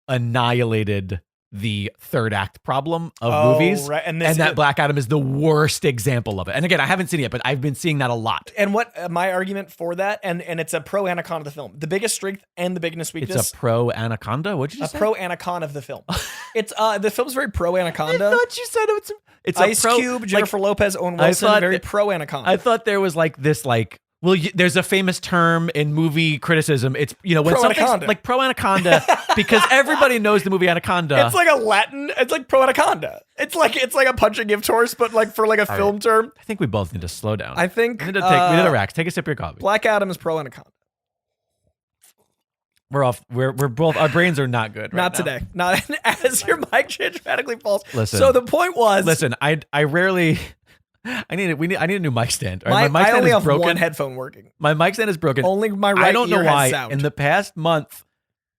B: annihilated the third act problem of movies.
A: Right. And,
B: And that Black Adam is the worst example of it. And again, I haven't seen it yet, but I've been seeing that a lot.
A: And what my argument for that, and it's a pro and a con of the film. The biggest strength and the biggest weakness.
B: It's a pro anaconda. What'd you
A: a
B: say?
A: pro and a con of the film. It's the film's very pro
B: I
A: anaconda.
B: thought you said it's
A: Ice
B: a pro,
A: Cube, Jennifer Lopez, Owen
B: I
A: Wilson,
B: thought
A: very
B: that-
A: pro anaconda.
B: I thought there was like this like Well, there's a famous term in movie criticism. It's, when something's
A: Pro-anaconda.
B: like pro-anaconda, because everybody knows the movie Anaconda.
A: It's like a Latin. It's like pro-anaconda. It's like a punch and gift horse, but like for like a film term.
B: I think we both need to slow down.
A: I think
B: we need a Rax. Take a sip of your coffee.
A: Black Adam is pro-anaconda.
B: We're off. We're both. Our brains are not good.
A: Not today. Not as your mic dramatically falls.
B: Listen.
A: So the point was.
B: Listen. I rarely. I need a new mic stand.
A: My
B: mic
A: I
B: stand
A: only
B: is
A: have
B: broken.
A: one headphone working.
B: My mic stand is broken.
A: Only my right
B: I don't know
A: ear
B: why.
A: has sound.
B: In the past month,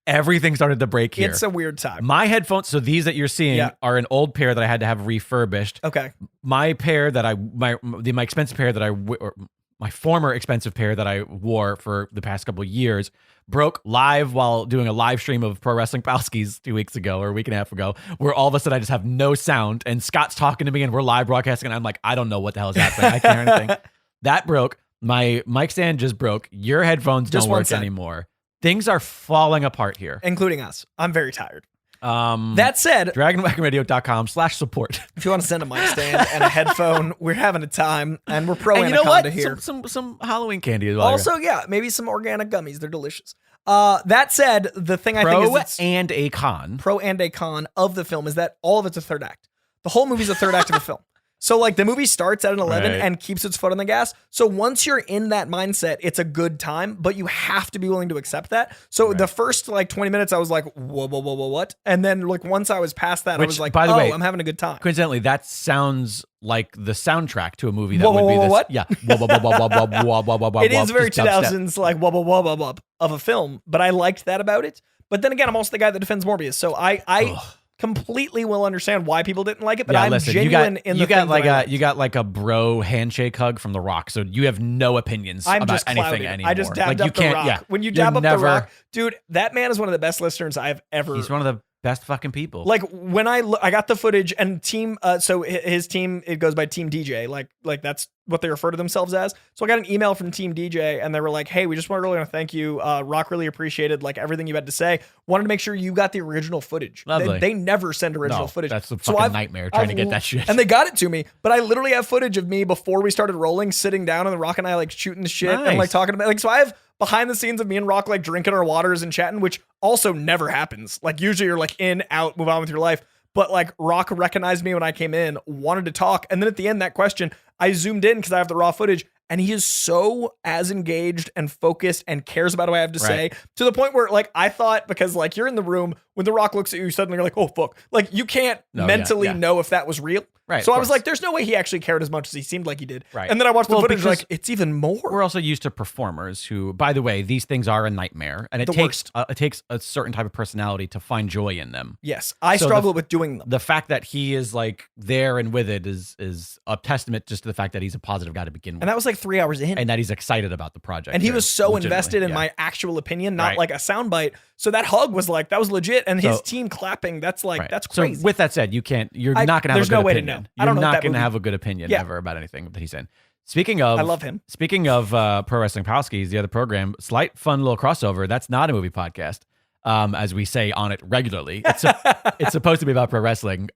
B: everything started to break here.
A: It's a weird time.
B: My headphones. So these that you're seeing are an old pair that I had to have refurbished.
A: Okay.
B: My pair that my expensive pair that or my former expensive pair that I wore for the past couple of years broke live while doing a live stream of Pro Wrestling Palskis 2 weeks ago or a week and a half ago, where all of a sudden I just have no sound and Scott's talking to me and we're live broadcasting and I'm like, I don't know what the hell is happening. I can't hear anything. That broke. My mic stand just broke. Your headphones don't work anymore. Things are falling apart here.
A: Including us. I'm very tired.
B: That
A: That said,
B: DragonWagonRadio.com/support.
A: if you want to send a mic stand and a headphone, we're having a time and we're pro
B: And you know
A: anaconda
B: what?
A: here.
B: Some Halloween candy as well.
A: Also, maybe some organic gummies. They're delicious. That said, the thing I think is
B: and a con.
A: pro and a con of the film is that all of it's a third act. The whole movie's a third act of a film. So like the movie starts at an 11
B: Right.
A: and keeps its foot on the gas. So once you're in that mindset, it's a good time, but you have to be willing to accept that. So the first like 20 minutes, I was like, whoa, what? And then like once I was past that, I was like,
B: by the way,
A: I'm having a good time.
B: Coincidentally, that sounds like the soundtrack to a movie that
A: Whoa,
B: would be this.
A: what?
B: Yeah.
A: It is very
B: just dubstep.
A: 2000s like wub of a film, but I liked that about it. But then again, I'm also the guy that defends Morbius. So I completely will understand why people didn't like it, but I'm genuine in the things that I liked.
B: You got like a bro handshake hug from The Rock, so you have no opinions
A: I'm
B: about
A: just
B: anything
A: clouded.
B: anymore.
A: I just dabbed
B: like,
A: up The Rock.
B: Yeah,
A: when you
B: you're
A: dab up
B: never,
A: The Rock, dude, that man is one of the best listeners I've ever.
B: He's one of the best fucking people.
A: Like when I got the footage and team, so his team, it goes by Team DJ, like that's what they refer to themselves as. So I got an email from Team DJ and they were like, hey, we just really want to thank you. Rock really appreciated like everything you had to say. Wanted to make sure you got the original footage.
B: Lovely.
A: They never send original footage.
B: That's a fucking nightmare trying to get that shit.
A: And they got it to me, but I literally have footage of me before we started rolling, sitting down and the Rock and I like shooting the shit and like talking about like, so I have behind the scenes of me and Rock like drinking our waters and chatting, which also never happens. Like usually you're like in, out, move on with your life. But like Rock recognized me when I came in, wanted to talk. And then at the end, that question, I zoomed in because I have the raw footage and he is so as engaged and focused and cares about what I have to say to the point where like, I thought because like you're in the room when the Rock looks at you, suddenly you're like, oh fuck. Like you can't mentally know if that was real.
B: Right.
A: So I was like, there's no way he actually cared as much as he seemed like he did.
B: Right.
A: And then I watched the footage like, it's even more.
B: We're also used to performers who, by the way, these things are a nightmare. And it takes a certain type of personality to find joy in them.
A: Yes. I struggle with doing them.
B: The fact that he is like there and with it is a testament just to the fact that he's a positive guy to begin with.
A: And that was like 3 hours in.
B: And that he's excited about the project.
A: And he was so invested in my actual opinion, not like a soundbite. So that hug was like, that was legit. And his team clapping, that's like, that's crazy.
B: So with that said, you're not going to have a good opinion. There's no way to know.
A: You're
B: not going to have a good opinion ever about anything that he's in. Speaking of,
A: I love him.
B: Speaking of Pro Wrestling Palskis, the other program, fun little crossover. That's not a movie podcast, as we say on it regularly. It's supposed to be about pro wrestling.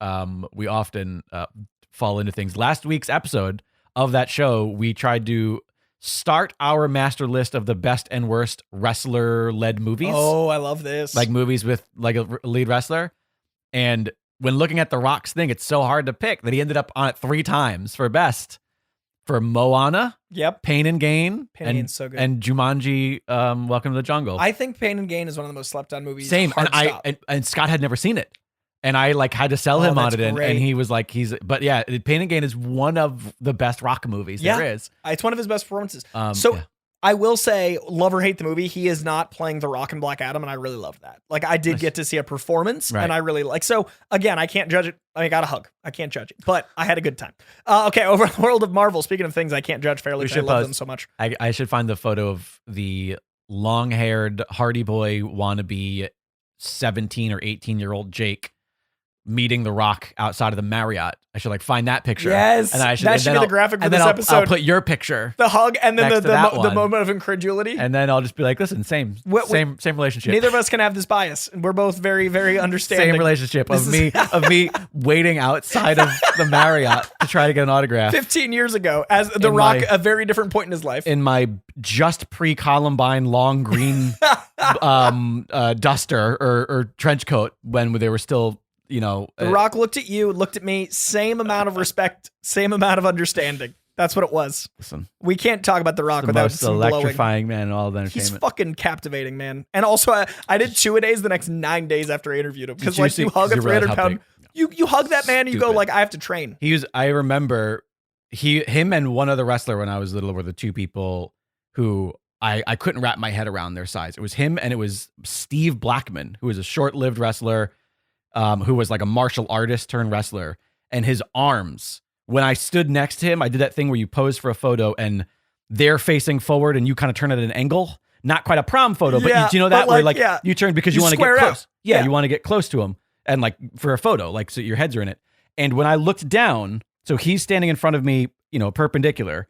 B: We often fall into things. Last week's episode of that show, we tried to start our master list of the best and worst wrestler-led movies.
A: Oh, I love this.
B: Like movies with like a lead wrestler. And when looking at The Rock's thing, it's so hard to pick that he ended up on it 3 times for best. For Moana, Pain and Gain,
A: Gain's so good.
B: And Jumanji, Welcome to the Jungle.
A: I think Pain and Gain is one of the most slept on movies.
B: Same, and Scott had never seen it, and I like had to sell him on it, and he was like, but yeah, Pain and Gain is one of the best Rock movies there is.
A: It's one of his best performances. I will say, love or hate the movie, he is not playing The Rock and Black Adam, and I really love that. Like, I did get to see a performance, and I really like. So again, I can't judge it. I got a hug. I can't judge it, but I had a good time. Okay, over the world of Marvel. Speaking of things I can't judge fairly, because I love them so much.
B: I should find the photo of the long-haired Hardy Boy wannabe 17 or 18-year-old Jake meeting The Rock outside of the Marriott. I should like find that picture.
A: Yes,
B: and
A: that should be the graphic for this episode.
B: I'll put your picture,
A: the hug, and then
B: next
A: the moment of incredulity.
B: And then I'll just be like, listen, same relationship.
A: Neither of us can have this bias. We're both very, very understanding.
B: Same relationship of me waiting outside of the Marriott to try to get an autograph.
A: 15 years ago, as The Rock, a very different point in his life.
B: In my just pre-Columbine long green duster or trench coat when they were still, The
A: Rock looked at you, looked at me, same amount of respect, same amount of understanding. That's what it was.
B: Listen,
A: we can't talk about The Rock without
B: most
A: some
B: electrifying
A: blowing.
B: man in all of entertainment.
A: He's fucking captivating, man. And also, I did 2-a-days the next 9 days after I interviewed him because you hug a 300-pound. You hug that man, and you go like, I have to train.
B: I remember him and one other wrestler when I was little were the two people who I couldn't wrap my head around their size. It was him and it was Steve Blackman, who was a short-lived wrestler. Who was like a martial artist turned wrestler, and his arms, when I stood next to him, I did that thing where you pose for a photo and they're facing forward and you kind of turn at an angle. Not quite a prom photo, but you know that where you turn because you want to get close. Yeah, you want to get close to him and like for a photo, like so your heads are in it. And when I looked down, so he's standing in front of me, perpendicular,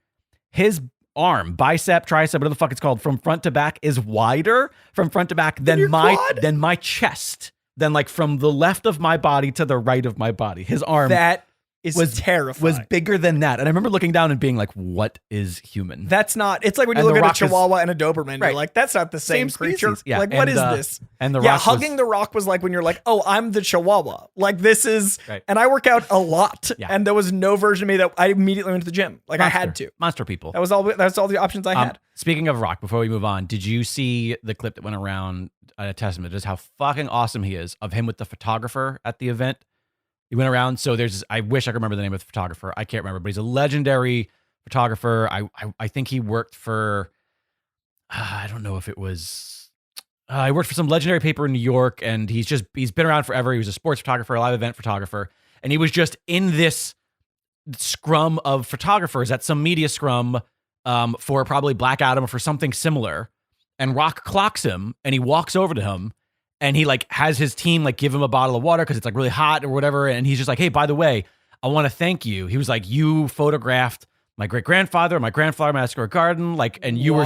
B: his arm, bicep, tricep, whatever the fuck it's called, from front to back is wider from front to back than my chest. Then like from the left of my body to the right of my body. His arm
A: was terrifying.
B: Was bigger than that. And I remember looking down and being like, what is human?
A: That's not, it's like when you look at a Chihuahua and a Doberman, you're like, that's not the same creature.
B: Yeah.
A: Like, what is this?
B: And the Rock
A: hugging The Rock was like when you're like, oh, I'm the Chihuahua. Like this is, and I work out a lot. Yeah. And there was no version of me that I immediately went to the gym. Like I had to.
B: Monster people.
A: That's all the options I had.
B: Speaking of Rock, before we move on, did you see the clip that went around a testament to just how fucking awesome he is of him with the photographer at the event? He went around. So I wish I could remember the name of the photographer. I can't remember, but he's a legendary photographer. I think he worked for, I don't know if it was, he worked for some legendary paper in New York, and he's been around forever. He was a sports photographer, a live event photographer. And he was just in this scrum of photographers at some media scrum for probably Black Adam or for something similar. And Rock clocks him and he walks over to him. And he like has his team like give him a bottle of water because it's like really hot or whatever. And he's just like, hey, by the way, I want to thank you. He was like, you photographed my great-grandfather, my grandfather, Mascara Garden. Like, and you were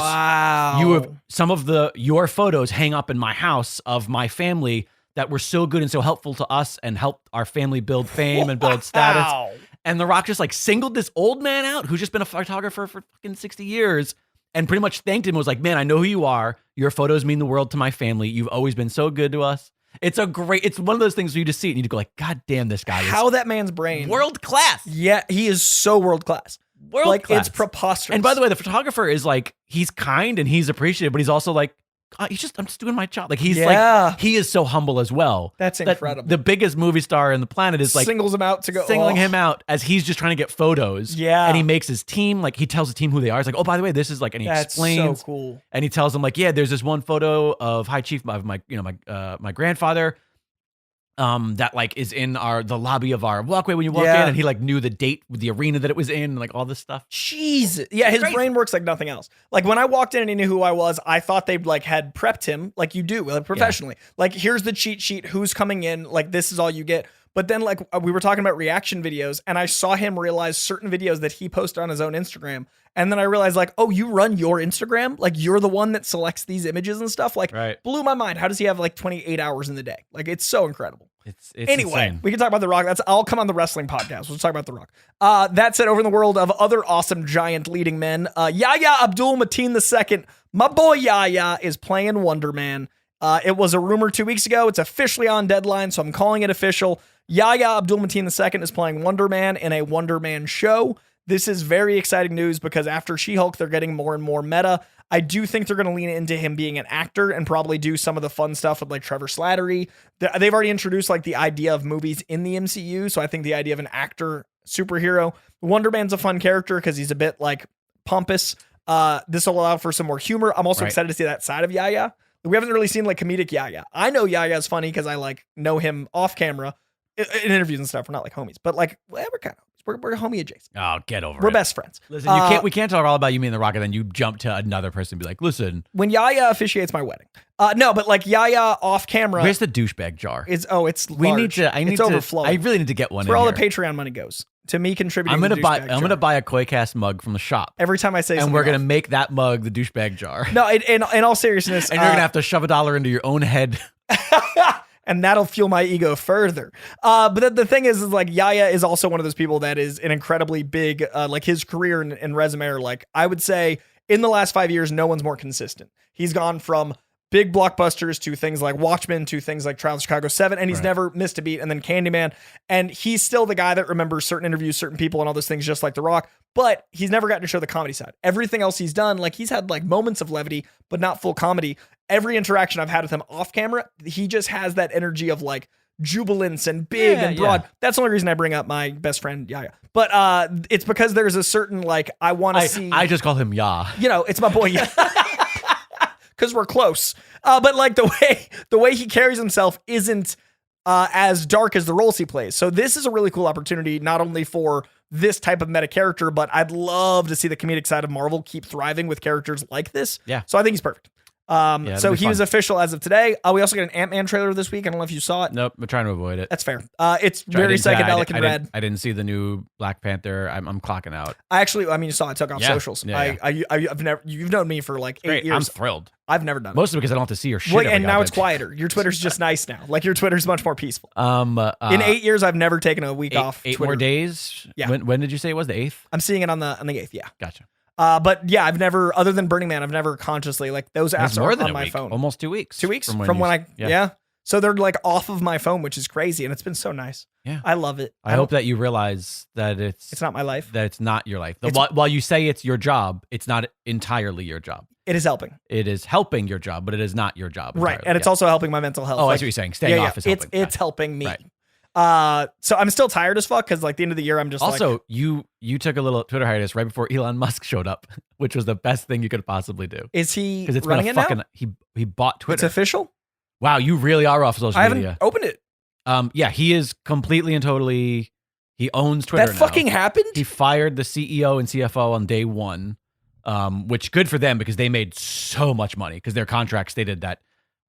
B: some of your photos hang up in my house of my family that were so good and so helpful to us and helped our family build fame and build status. And The Rock just like singled this old man out who's just been a photographer for fucking 60 years. And pretty much thanked him. Was like, man, I know who you are. Your photos mean the world to my family. You've always been so good to us. It's one of those things where you just see it and you go like, God damn, this guy is
A: how that man's brain.
B: World class.
A: Yeah, he is so world class.
B: World class.
A: It's preposterous.
B: And by the way, the photographer is like, he's kind and he's appreciative, but he's also like, I'm just doing my job. Like he's like, he is so humble as well.
A: That's incredible.
B: The biggest movie star in the planet is like
A: singles him out to go
B: singling him out as he's just trying to get photos.
A: Yeah.
B: And he makes his team, like he tells the team who they are. He's like, oh, by the way, this is like, and he explains.
A: So cool.
B: And he tells them like, yeah, there's this one photo of High Chief of my grandfather. That like is in the lobby of our walkway when you walk in, and he like knew the date with the arena that it was in, and like all this stuff.
A: Jesus, yeah, his brain works like nothing else. Like when I walked in and he knew who I was, I thought they'd like had prepped him like you do, like professionally. Yeah. Like here's the cheat sheet, who's coming in, like this is all you get. But then like we were talking about reaction videos, and I saw him realize certain videos that he posted on his own Instagram. And then I realized like, oh, you run your Instagram? Like you're the one that selects these images and stuff? Like blew my mind. How does he have like 28 hours in the day? Like it's so incredible.
B: It's
A: anyway,
B: insane.
A: We can talk about The Rock. I'll come on the wrestling podcast. We'll talk about The Rock. That said, over in the world of other awesome giant leading men, Yahya Abdul-Mateen II, my boy Yahya, is playing Wonder Man. It was a rumor 2 weeks ago. It's officially on deadline, so I'm calling it official. Yahya Abdul-Mateen II is playing Wonder Man in a Wonder Man show. This is very exciting news because after She-Hulk, they're getting more and more meta. I do think they're going to lean into him being an actor and probably do some of the fun stuff with like Trevor Slattery. They've already introduced like the idea of movies in the MCU. So I think the idea of an actor superhero, Wonder Man's a fun character because he's a bit like pompous. This will allow for some more humor. I'm also excited to see that side of Yahya. We haven't really seen like comedic Yahya. I know Yahya's funny because I like know him off camera in interviews and stuff. We're not like homies, but like we're kind of homies. We're homie adjacent.
B: Oh, get over it.
A: We're best friends.
B: Listen, we can't talk all about you, me, and The Rock, and then you jump to another person and be like, listen.
A: When Yahya officiates my wedding. No, but like Yahya off camera.
B: Where's the douchebag jar?
A: It's large.
B: It's
A: overflowing.
B: I really need to get one
A: It's where
B: in
A: all
B: here.
A: the Patreon money goes. To me contributing
B: I'm
A: to the
B: gonna
A: douchebag jar.
B: buy a Koi Cast mug from the shop.
A: Every time I say something.
B: And we're gonna
A: off.
B: make that mug the douchebag jar.
A: No, in all seriousness.
B: And you're gonna have to shove $1 into your own head.
A: And that'll fuel my ego further. But the thing is like Yahya is also one of those people that is an incredibly big, like his career and resume are like, I would say in the last 5 years, no one's more consistent. He's gone from big blockbusters to things like Watchmen to things like Trial of Chicago 7, and he's never missed a beat. And then Candyman, and he's still the guy that remembers certain interviews, certain people, and all those things, just like The Rock. But he's never gotten to show the comedy side. Everything else he's done, like he's had like moments of levity, but not full comedy. Every interaction I've had with him off camera, he just has that energy of like jubilance and big and broad. Yeah. That's the only reason I bring up my best friend Yahya. But it's because there's a certain like I want to see.
B: I just call him Yah.
A: You know, it's my boy. Because we're close. But like the way he carries himself isn't as dark as the roles he plays. So this is a really cool opportunity, not only for this type of meta character, but I'd love to see the comedic side of Marvel keep thriving with characters like this.
B: Yeah.
A: So I think he's perfect. So he was official as of today. We also got an Ant-Man trailer this week. I don't know if you saw it.
B: Nope, I'm trying to avoid it.
A: That's fair. It's very psychedelic and red.
B: I didn't see the new Black Panther. I'm clocking out.
A: You saw I took off socials.
B: Yeah.
A: You've known me for like 8 years.
B: I'm thrilled.
A: I've never done it.
B: Mostly because I don't have to see your shit.
A: Well, and now it's quieter. Your Twitter's just nice now. Like your Twitter's much more peaceful. In 8 years, I've never taken a week off.
B: 8
A: Twitter.
B: more days.
A: Yeah.
B: When did you say it was the 8th?
A: I'm seeing it on the 8th. Yeah.
B: Gotcha.
A: But yeah, I've never, other than Burning Man, I've never consciously like those apps are on my phone.
B: Almost 2 weeks.
A: 2 weeks from when I. Yeah. So they're like off of my phone, which is crazy, and it's been so nice.
B: Yeah.
A: I love it.
B: I hope that you realize that it's
A: not my life.
B: That it's not your life. While you say it's your job, it's not entirely your job.
A: It is helping.
B: It is helping your job, but it is not your job.
A: Right. And it's also helping my mental health.
B: Oh, I see what you're saying. Staying off is helping.
A: It's helping me.
B: Right.
A: So I'm still tired as fuck because like the end of the year, I'm just
B: also you took a little Twitter hiatus right before Elon Musk showed up, which was the best thing you could possibly do.
A: Is he
B: because it's
A: running
B: been a fucking he bought Twitter.
A: It's official.
B: Wow, you really are off social media.
A: I haven't opened it.
B: Yeah, he is completely and totally. He owns Twitter.
A: That fucking happened.
B: He fired the CEO and CFO on day one, which good for them because they made so much money because their contract stated that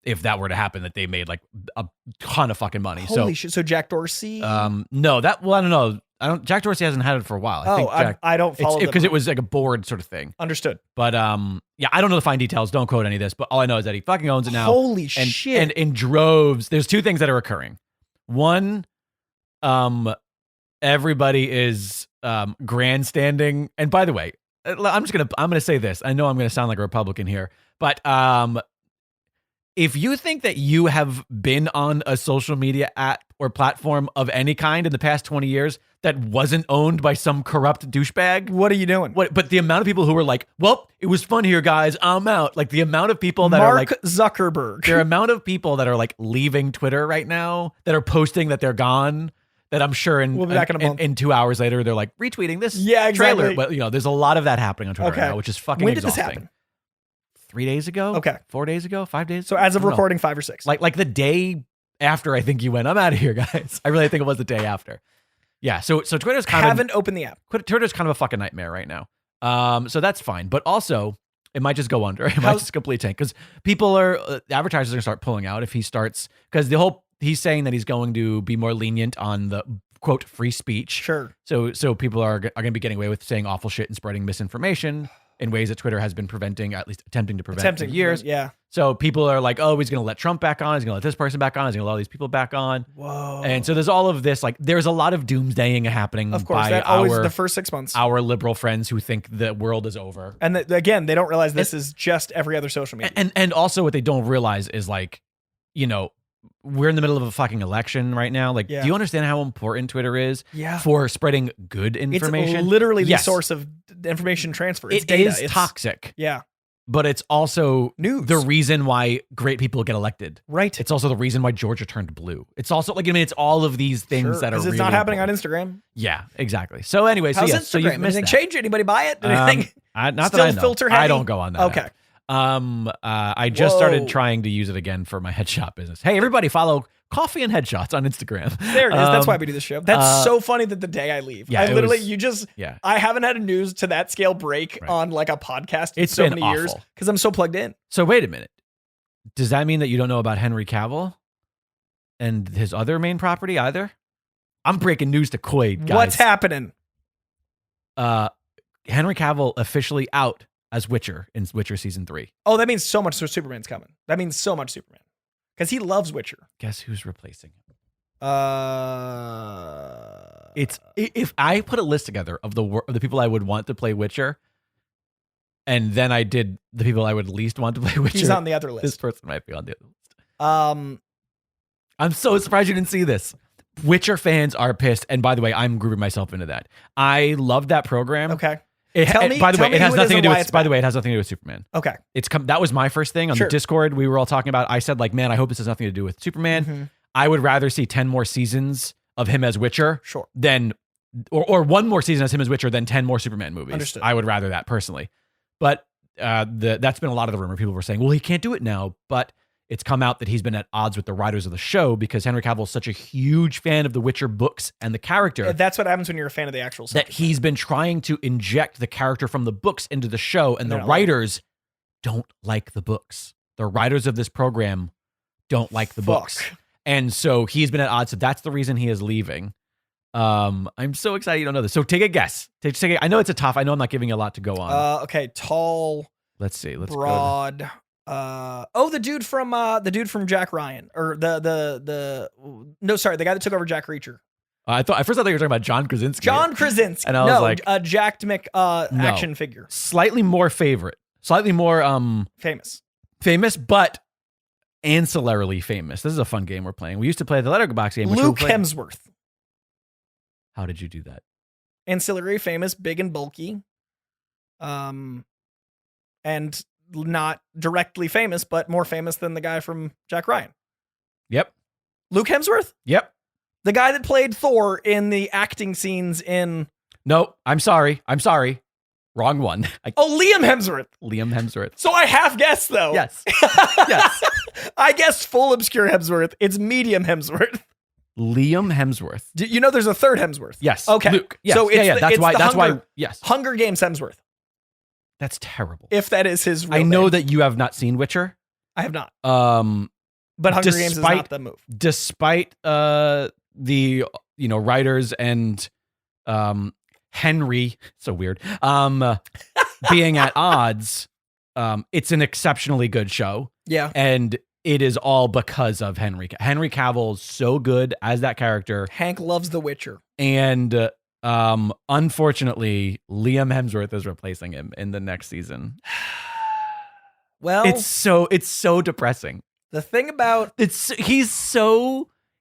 B: if that were to happen, that they made like a ton of fucking money.
A: Holy shit! So Jack Dorsey?
B: No, I don't know. Jack Dorsey hasn't had it for a while.
A: I don't follow
B: because it was like a board sort of thing.
A: Understood.
B: But yeah, I don't know the fine details. Don't quote any of this. But all I know is that he fucking owns it now.
A: Holy shit!
B: And in droves, there's two things that are occurring. One, everybody is grandstanding. And by the way, I'm gonna say this. I know I'm gonna sound like a Republican here, but if you think that you have been on a social media app or platform of any kind in the past 20 years that wasn't owned by some corrupt douchebag,
A: what are you doing?
B: But the amount of people who were like, well, it was fun here, guys, I'm out. Like the amount of people that
A: Mark
B: are like
A: Zuckerberg.
B: The amount of people that are like leaving Twitter right now that are posting that they're gone. That I'm sure
A: we'll be back in a month.
B: In 2 hours later, they're like retweeting this
A: exactly.
B: trailer. But there's a lot of that happening on Twitter right now, which is fucking exhausting.
A: When did this happen?
B: 3 days ago?
A: Okay.
B: 4 days ago? 5 days?
A: So as of recording, 5 or 6.
B: Like the day after I think you went, I'm out of here, guys. I really think it was the day after. Yeah. So Twitter's
A: haven't opened the app.
B: Twitter's kind of a fucking nightmare right now. So that's fine. But also, it might just go under. It might just completely tank because advertisers are going to start pulling out if he starts, because he's saying that he's going to be more lenient on the quote free speech.
A: Sure.
B: So people are going to be getting away with saying awful shit and spreading misinformation in ways that Twitter has been preventing, at least attempting to prevent for years.
A: Yeah.
B: So people are like, oh, he's going to let Trump back on. He's going to let this person back on. He's going to let all these people back on.
A: Whoa.
B: And so there's all of this, like there's a lot of doomsdaying happening.
A: Of course, that always the first 6 months.
B: Our liberal friends who think the world is over.
A: And again, they don't realize this is just every other social media.
B: And also what they don't realize is like, we're in the middle of a fucking election right now. Like, do you understand how important Twitter is for spreading good information?
A: It's literally the source of information transfer. It's data.
B: It's toxic.
A: Yeah.
B: But it's also
A: news.
B: The reason why great people get elected.
A: Right.
B: It's also the reason why Georgia turned blue. It's also it's all of these things that are really
A: it's not happening on Instagram.
B: Yeah, exactly. So anyway,
A: so you've missed that. Change? Anybody buy it?
B: Anything? Not that I know.
A: Filter heavy?
B: I don't go on that.
A: Okay.
B: App. I just started trying to use it again for my head shop business. Hey, everybody, follow Coffee and headshots on Instagram.
A: There it is. That's why we do this show. That's so funny that the day I leave,
B: Yeah,
A: I literally,
B: was,
A: I haven't had a news to that scale break on like a podcast in
B: it's
A: so
B: been
A: many
B: awful.
A: years because I'm so plugged in.
B: So wait a minute. Does that mean that you don't know about Henry Cavill and his other main property either? I'm breaking news to Coy, guys.
A: What's happening?
B: Henry Cavill officially out as Witcher in Witcher season 3.
A: Oh, that means so much Superman's coming. That means so much Superman. Because he loves Witcher.
B: Guess who's replacing him?
A: It's
B: if I put a list together of the people I would want to play Witcher, and then I did the people I would least want to play Witcher.
A: He's on the other list.
B: This person might be on the other list. I'm so surprised you didn't see this. Witcher fans are pissed, and by the way, I'm grouping myself into that. I loved that program.
A: Okay.
B: By the way, it has nothing to do with. By the way, it has nothing to do with Superman.
A: Okay.
B: That was my first thing on the Discord. We were all talking about. I said, like, man, I hope this has nothing to do with Superman.
A: Mm-hmm.
B: I would rather see 10 more seasons of him as Witcher,
A: than
B: or one more season as him as Witcher than 10 more Superman movies.
A: Understood.
B: I would rather that personally. But that's been a lot of the rumor. People were saying, well, he can't do it now, but it's come out that he's been at odds with the writers of the show because Henry Cavill is such a huge fan of the Witcher books and the character.
A: That's what happens when you're a fan of the actual subject.
B: That he's been trying to inject the character from the books into the show, and the writers don't like the books. The writers of this program don't like the books. And so he's been at odds. So that's the reason he is leaving. I'm so excited you don't know this. So take a guess. I know it's a tough. I know I'm not giving you a lot to go on.
A: Okay, tall.
B: Let's see. Let's
A: broad. The dude from Jack Ryan, or the guy that took over Jack Reacher.
B: At first I thought you were talking about John Krasinski.
A: John Krasinski.
B: And I was like,
A: Jacked action figure.
B: Slightly more favorite. Slightly more famous, but ancillarily famous. This is a fun game we're playing. We used to play the Letterboxd game.
A: Luke Hemsworth.
B: How did you do that?
A: Ancillary famous, big and bulky. And not directly famous, but more famous than the guy from Jack Ryan.
B: Yep.
A: Luke Hemsworth?
B: Yep.
A: The guy that played Thor in the acting scenes in...
B: No, I'm sorry. Wrong one.
A: Liam Hemsworth.
B: Liam Hemsworth.
A: So I half guessed, though.
B: Yes. Yes.
A: I guessed full obscure Hemsworth. It's medium Hemsworth.
B: Liam Hemsworth.
A: You know there's a third Hemsworth?
B: Yes.
A: Okay.
B: Luke. Yes.
A: So
B: that's why. Yes.
A: Hunger Games Hemsworth.
B: That's terrible.
A: If that is his real
B: I know
A: name.
B: that you have not seen Witcher.
A: I have not.
B: But
A: Hunger Games is not the move.
B: Despite the writers and Henry, so weird, being at odds, it's an exceptionally good show.
A: Yeah.
B: And it is all because of Henry. Henry Cavill is so good as that character.
A: Hank loves The Witcher.
B: And unfortunately, Liam Hemsworth is replacing him in the next season.
A: Well,
B: it's so depressing.
A: The thing about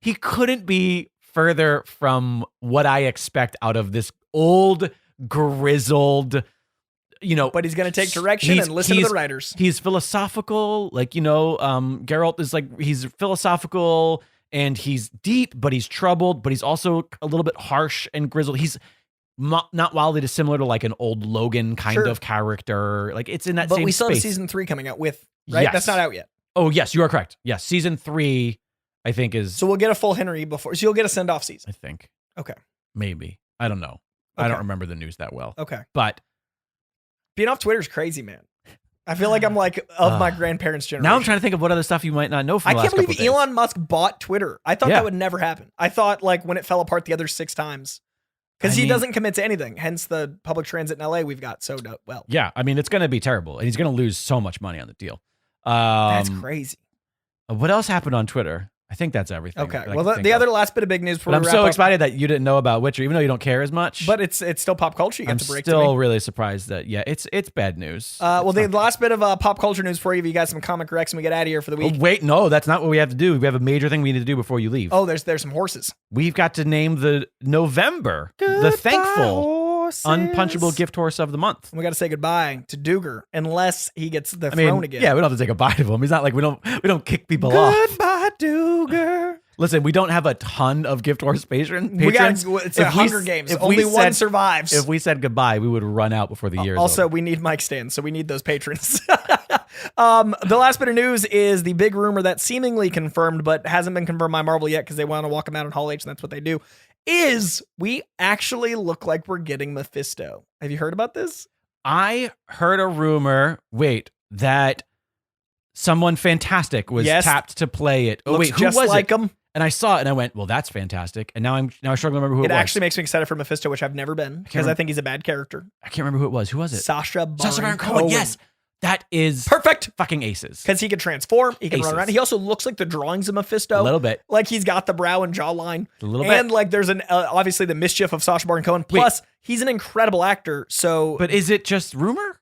B: he couldn't be further from what I expect out of this old, grizzled,
A: but he's going to take direction and listen to the writers.
B: He's philosophical. Geralt is he's philosophical and he's deep, but he's troubled, but he's also a little bit harsh and grizzled. He's not wildly dissimilar to an old Logan kind of character. It's in that same space. But
A: we still have season 3 coming out right?
B: Yes.
A: That's not out yet.
B: Oh, yes, you are correct. Yes, season 3, I think is...
A: So we'll get a full Henry before... So you'll get a send-off season.
B: I think.
A: Okay.
B: Maybe. I don't know.
A: Okay.
B: I don't remember the news that well.
A: Okay.
B: But...
A: Being off Twitter is crazy, man. I feel like I'm of my grandparents' generation.
B: Now I'm trying to think of what other stuff you might not know from the last couple days.
A: I can't believe Elon Musk bought Twitter. I thought that would never happen. I thought when it fell apart the other 6 times... Because he doesn't commit to anything. Hence the public transit in LA we've got so well.
B: Yeah, I mean, it's going to be terrible. And he's going to lose so much money on the deal.
A: That's crazy.
B: What else happened on Twitter? I think that's everything.
A: Okay. Well, the other last bit of big news before
B: I'm so excited that you didn't know about Witcher, even though you don't care as much.
A: But it's still pop culture. You got to break to
B: me. I'm still
A: me.
B: really surprised that, it's bad news.
A: The last bit of pop culture news for you. You got some comic recs and we get out of here for the week.
B: Oh, wait, no, that's not what we have to do. We have a major thing we need to do before you leave.
A: Oh, there's some horses.
B: We've got to name the November, the thankful Unpunchable gift horse of the month.
A: We got to say goodbye to Duger unless he gets the throne again.
B: Yeah, we don't have to say goodbye to him. He's not we don't kick people off.
A: Goodbye, Duger.
B: Listen, we don't have a ton of gift horse patrons.
A: It's a Hunger Games. Only one survives.
B: If we said goodbye, we would run out before the year is
A: also,
B: over.
A: we need mic stands, so we need those patrons. The last bit of news is the big rumor that's seemingly confirmed, but hasn't been confirmed by Marvel yet because they want to walk him out in Hall H, and that's what they do, is we actually look like we're getting Mephisto. Have you heard about this?
B: I heard a rumor, that someone fantastic was tapped to play it.
A: Oh, wait, who was like him?
B: And I saw it and I went, well, that's fantastic. And now I'm struggling to remember who it was.
A: It actually makes me excited for Mephisto, which I've never been, because I think he's a bad character.
B: I can't remember who it was. Who was it?
A: Sasha Baron Cohen.
B: Yes. That is
A: perfect.
B: Fucking aces.
A: Because he can transform. He can run around. He also looks like the drawings of Mephisto.
B: A little bit.
A: Like he's got the brow and jawline.
B: A little bit.
A: And like there's an obviously the mischief of Sasha Baron Cohen. Plus, he's an incredible actor. So,
B: but is it just rumor?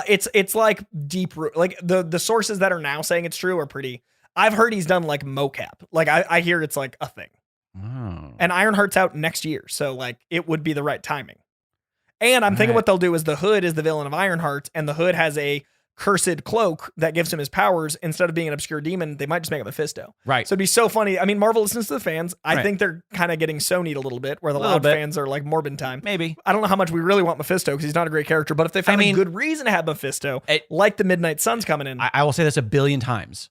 A: It's like deep root. Like the sources that are now saying it's true are pretty. I've heard he's done like mocap. Like I hear it's like a thing.
B: Oh.
A: And Ironheart's out next year, so like it would be the right timing. And I'm thinking what they'll do is the Hood is the villain of Ironheart, and the Hood has a cursed cloak that gives him his powers. Instead of being an obscure demon, they might just make it Mephisto.
B: Right.
A: So it'd be so funny. I mean, Marvel listens to the fans. I think they're kind of getting Sony'd a little bit, where the loud fans are like Morbin time.
B: Maybe.
A: I don't know how much we really want Mephisto because he's not a great character, but if they found a good reason to have Mephisto, like the Midnight Sun's coming in.
B: I will say this a billion times.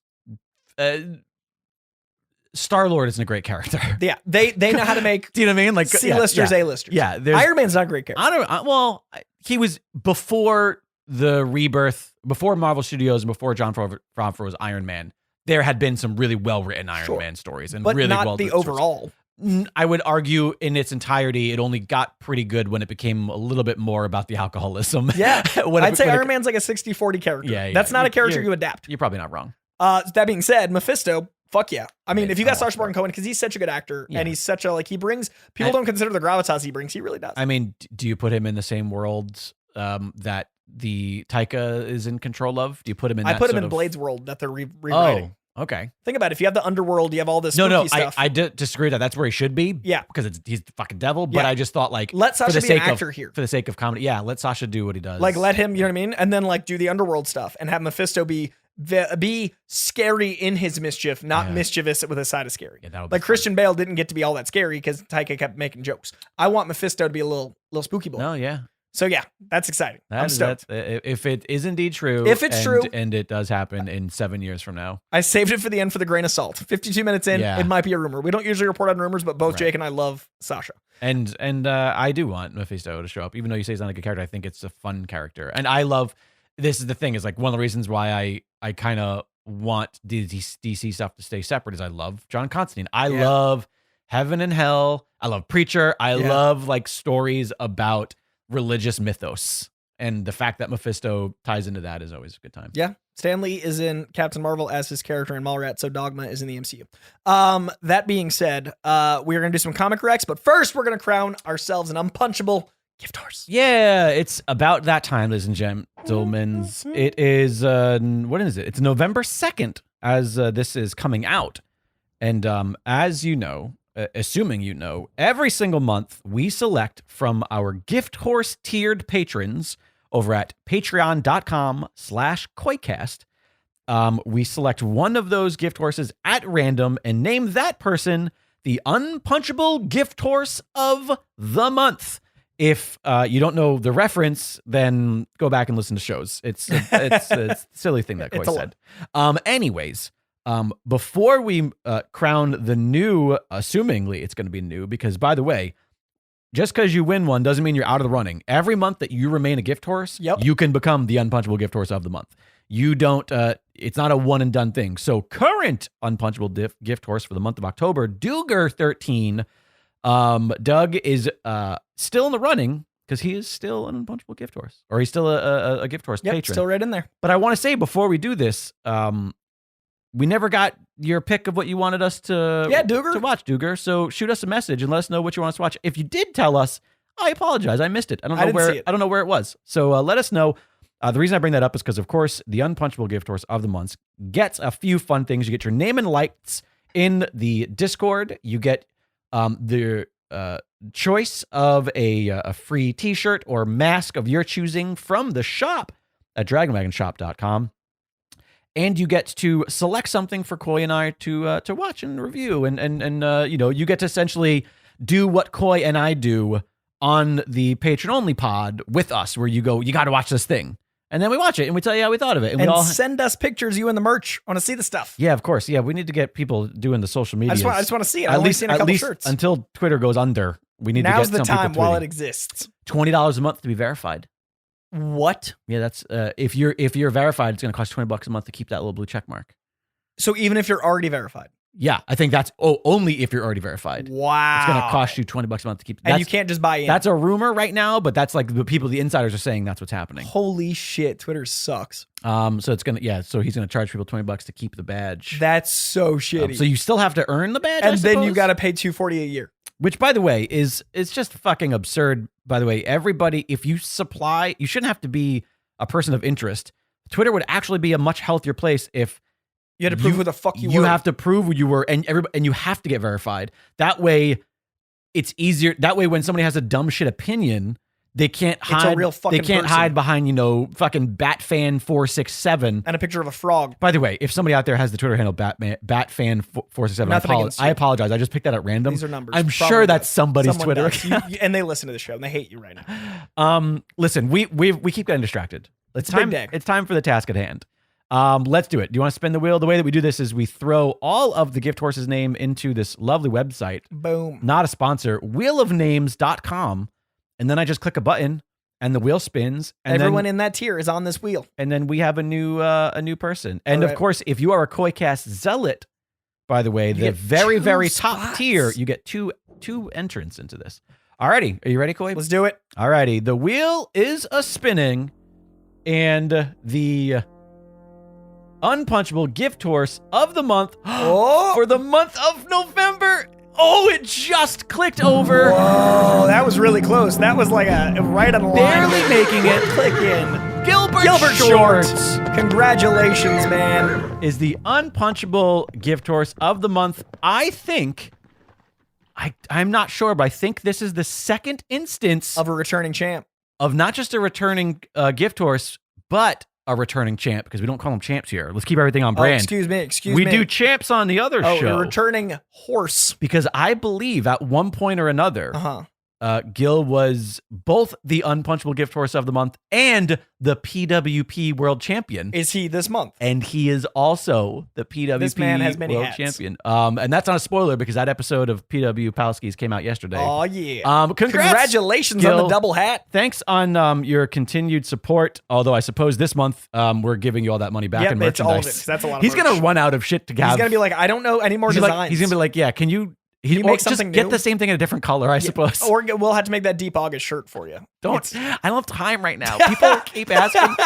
B: Star-Lord isn't a great character.
A: Yeah, they know how to make.
B: Do you know what I mean? Like
A: C-listers, A-listers.
B: Yeah,
A: Iron Man's not a great character.
B: Well, he was before the rebirth, before Marvel Studios, and before Jon Favreau's Iron Man. There had been some really well-written Iron Man stories, and
A: but
B: really
A: not
B: well
A: the overall.
B: I would argue in its entirety, it only got pretty good when it became a little bit more about the alcoholism.
A: Yeah, I'd say Iron Man's like a 60-40 character.
B: Yeah,
A: that's not a character you adapt.
B: You're probably not wrong.
A: That being said, Mephisto. Fuck yeah. I mean, if you got Sasha Baron Cohen, because he's such a good actor and he's such a, like, he brings, people don't consider the gravitas he brings. He really does.
B: I mean, do you put him in the same world that the Taika is in control of? Do you put him in that
A: I put him in Blade's world that they're rewriting.
B: Oh, okay.
A: Think about it. If you have the underworld, you have all this spooky stuff.
B: I disagree with that. That's where he should be.
A: Yeah.
B: Because he's the fucking devil. But I just thought, like,
A: let Sasha be an actor here.
B: For the sake of comedy. Yeah, let Sasha do what he does.
A: Like, let him, you know what I mean? And then, like, do the underworld stuff and have Mephisto be scary in his mischief, not mischievous with a side of scary.
B: Yeah,
A: like Christian Bale didn't get to be all that scary because Taika kept making jokes. I want Mephisto to be a little spooky boy.
B: Oh yeah.
A: So yeah, that's exciting. I'm stoked.
B: If it is indeed true,
A: true,
B: and it does happen in 7 years from now,
A: I saved it for the end for the grain of salt. 52 minutes in, it might be a rumor. We don't usually report on rumors, but both Jake and I love Sasha.
B: And I do want Mephisto to show up, even though you say he's not a good character. I think it's a fun character, and I love. This is the thing, is like one of the reasons why I kind of want DC stuff to stay separate is I love John Constantine. I love Heaven and Hell. I love Preacher. I love like stories about religious mythos. And the fact that Mephisto ties into that is always a good time.
A: Yeah. Stan Lee is in Captain Marvel as his character in Mallrat, so Dogma is in the MCU. That being said, we're going to do some comic recs, but first we're going to crown ourselves an unpunchable gift horse.
B: Yeah, it's about that time, ladies and gentlemen. It is, what is it? It's November 2nd as this is coming out. And as you know, assuming you know, every single month we select from our gift horse tiered patrons over at patreon.com/Koicast. We select one of those gift horses at random and name that person the Unpunchable Gift Horse of the Month. If you don't know the reference, then go back and listen to shows. It's a silly thing that Coy said. Anyways, before we crown the new, assumingly it's going to be new, because by the way, just because you win one doesn't mean you're out of the running. Every month that you remain a gift horse, you can become the Unpunchable Gift Horse of the Month. You don't, it's not a one and done thing. So current Unpunchable Gift Horse for the month of October, Duger13. Doug is still in the running because he is still an Unpunchable Gift Horse, or he's still a gift horse patron.
A: Still right in there.
B: But I want to say before we do this, we never got your pick of what you wanted us to watch, Duger. So shoot us a message and let us know what you want us to watch. If you did tell us, I apologize, I missed it. I don't know where it was. So let us know. The reason I bring that up is because, of course, the Unpunchable Gift Horse of the Month gets a few fun things. You get your name and lights in the Discord. You get the choice of a free t-shirt or mask of your choosing from the shop at dragonwagonshop.com. And you get to select something for Coy and I to watch and review. And you know, you get to essentially do what Coy and I do on the patron-only pod with us, where you go, you got to watch this thing. And then we watch it and we tell you how we thought of it. And we all
A: send us pictures, you and the merch. I want to see the stuff.
B: Yeah, of course. Yeah, we need to get people doing the social media.
A: I just want to see it. I've only seen a couple shirts.
B: Until Twitter goes under, we need to get some people tweeting. Now's the time
A: while it exists.
B: $20 a month to be verified.
A: What?
B: Yeah, that's if you're verified, it's going to cost $20 a month to keep that little blue check mark.
A: So even if you're already verified?
B: Yeah, I think that's only if you're already verified.
A: Wow.
B: It's going to cost you $20 a month to keep.
A: And you can't just buy in.
B: That's a rumor right now, but that's like the people, the insiders are saying that's what's happening.
A: Holy shit, Twitter sucks.
B: So it's so he's going to charge people $20 to keep the badge.
A: That's so shitty.
B: So you still have to earn the badge,
A: and then you got to pay $240 a year.
B: Which, by the way, is just fucking absurd. By the way, everybody, if you supply, you shouldn't have to be a person of interest. Twitter would actually be a much healthier place if
A: you had to prove who the fuck you were.
B: You have to prove who you were, and you have to get verified. That way, it's easier. That way, when somebody has a dumb shit opinion, they can't hide.
A: It's a real fucking person.
B: Hide behind, fucking Batfan467
A: and a picture of a frog.
B: By the way, if somebody out there has the Twitter handle Batfan467, I apologize. I just picked that at random.
A: These are numbers.
B: I'm sure that's somebody's Twitter account.
A: And they listen to the show and they hate you right now.
B: Listen, we keep getting distracted. It's time for the task at hand. Let's do it. Do you want to spin the wheel? The way that we do this is we throw all of the gift horse's name into this lovely website.
A: Boom.
B: Not a sponsor. wheelofnames.com. And then I just click a button and the wheel spins. And
A: everyone in that tier is on this wheel. And
B: then we have a new person. And of course, if you are a KoiCast zealot, by the way, the very, very top tier, you get two entrants into this. Alrighty. Are you ready, Koi?
A: Let's do it.
B: Alrighty. The wheel is a spinning and the Unpunchable gift horse of the month for the month of November. Oh, it just clicked over.
A: Whoa, that was really close. That was like right on the line.
B: Barely making it.
A: Click in.
B: Gilbert Short.
A: Congratulations, man.
B: Is the Unpunchable gift horse of the month. I think, I'm not sure, but I think this is the second instance
A: of a returning champ.
B: Of not just a returning gift horse, but a returning champ, because we don't call them champs here. Let's keep everything on brand.
A: Excuse me.
B: We do champs on the other show.
A: A returning horse.
B: Because I believe at one point or another, Gil was both the Unpunchable gift horse of the month and the PWP world champion.
A: Is he this month?
B: And he is also the PWP
A: this man has many
B: world
A: hats.
B: champion. And that's not a spoiler because that episode of PW Palskis came out yesterday.
A: Oh yeah.
B: Congratulations
A: Gil. On the double hat.
B: Thanks on your continued support. Although I suppose this month we're giving you all that money back in merchandise.
A: All of it. That's a lot of
B: He's going to run out of shit to have.
A: He's going to be like, I don't know any more designs.
B: He's going to be like, yeah, can you
A: make something
B: just get
A: new?
B: the same thing in a different color, I suppose.
A: Or we'll have to make that Deep August shirt for you.
B: I don't have time right now. People keep asking.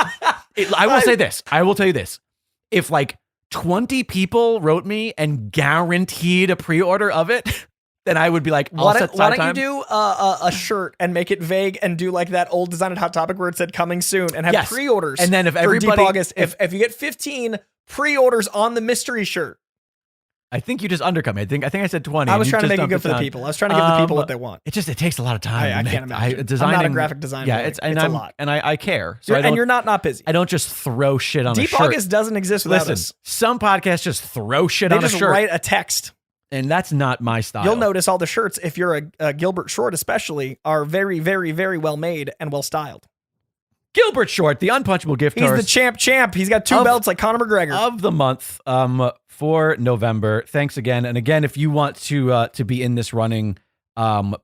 B: I will say this. I will tell you this. If like 20 people wrote me and guaranteed a pre-order of it, then I would be like,
A: why don't you do a shirt and make it vague and do like that old design at Hot Topic where it said coming soon and have pre-orders.
B: And then if everybody,
A: Deep August, if you get 15 pre-orders on the mystery shirt.
B: I think you just undercut me. I think I said 20.
A: I was trying to make it good for the people. I was trying to give the people what they want.
B: It takes a lot of time.
A: I can't imagine. I'm not a graphic designer.
B: Yeah, it's a lot. And I care.
A: So you're not busy.
B: I don't just throw shit on a shirt.
A: Deep August doesn't exist without us.
B: Some podcasts just throw shit on a shirt.
A: They just write a text.
B: And that's not my style.
A: You'll notice all the shirts, if you're a Gilbert Short especially, are very, very, very well made and well styled.
B: Gilbert Short, the Unpunchable gift horse.
A: He's the champ. He's got two belts like Conor McGregor.
B: Of the month for November. Thanks again. And again, if you want to be in this running,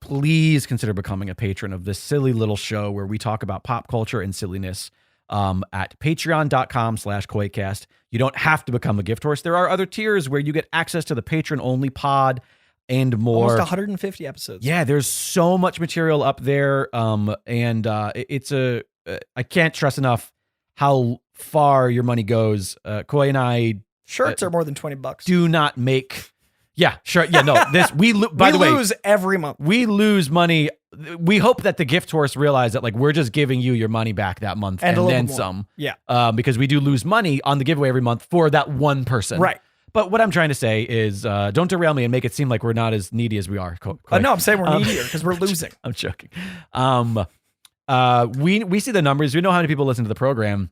B: please consider becoming a patron of this silly little show where we talk about pop culture and silliness at patreon.com/KoiCast. You don't have to become a gift horse. There are other tiers where you get access to the patron-only pod and more.
A: Almost 150 episodes.
B: Yeah, there's so much material up there. It's I can't stress enough how far your money goes. Koi and I
A: shirts are more than $20.
B: Do not make. Yeah, sure. Yeah, no. We
A: lose every month.
B: We lose money. We hope that the gift horse realize that like we're just giving you your money back that month and then some.
A: Yeah.
B: Because we do lose money on the giveaway every month for that one person.
A: Right.
B: But what I'm trying to say is, don't derail me and make it seem like we're not as needy as we are.
A: No, I'm saying we're needier because we're losing.
B: I'm joking. We see the numbers. We know how many people listen to the program.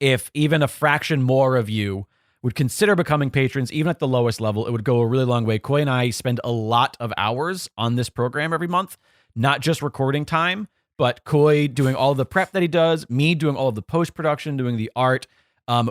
B: If even a fraction more of you would consider becoming patrons, even at the lowest level, it would go a really long way. Koi and I spend a lot of hours on this program every month, not just recording time, but Coy doing all the prep that he does, me doing all of the post-production, doing the art.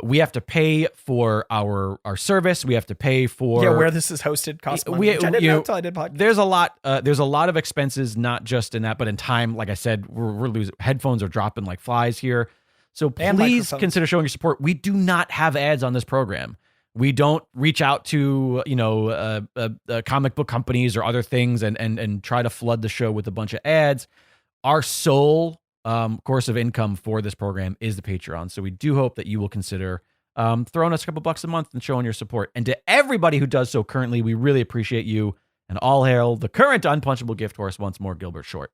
B: We have to pay for our service. We have to pay for
A: where this is hosted costs money. Which I didn't know until I did podcast.
B: There's a lot of expenses, not just in that, but in time. Like I said, we're losing. Headphones are dropping like flies here. So please consider showing your support. We do not have ads on this program. We don't reach out to comic book companies or other things and try to flood the show with a bunch of ads. Our sole course of income for this program is the Patreon. So we do hope that you will consider throwing us a couple bucks a month and showing your support. And to everybody who does so currently, we really appreciate you. And all hail the current Unpunchable gift horse once more, Gilbert Short.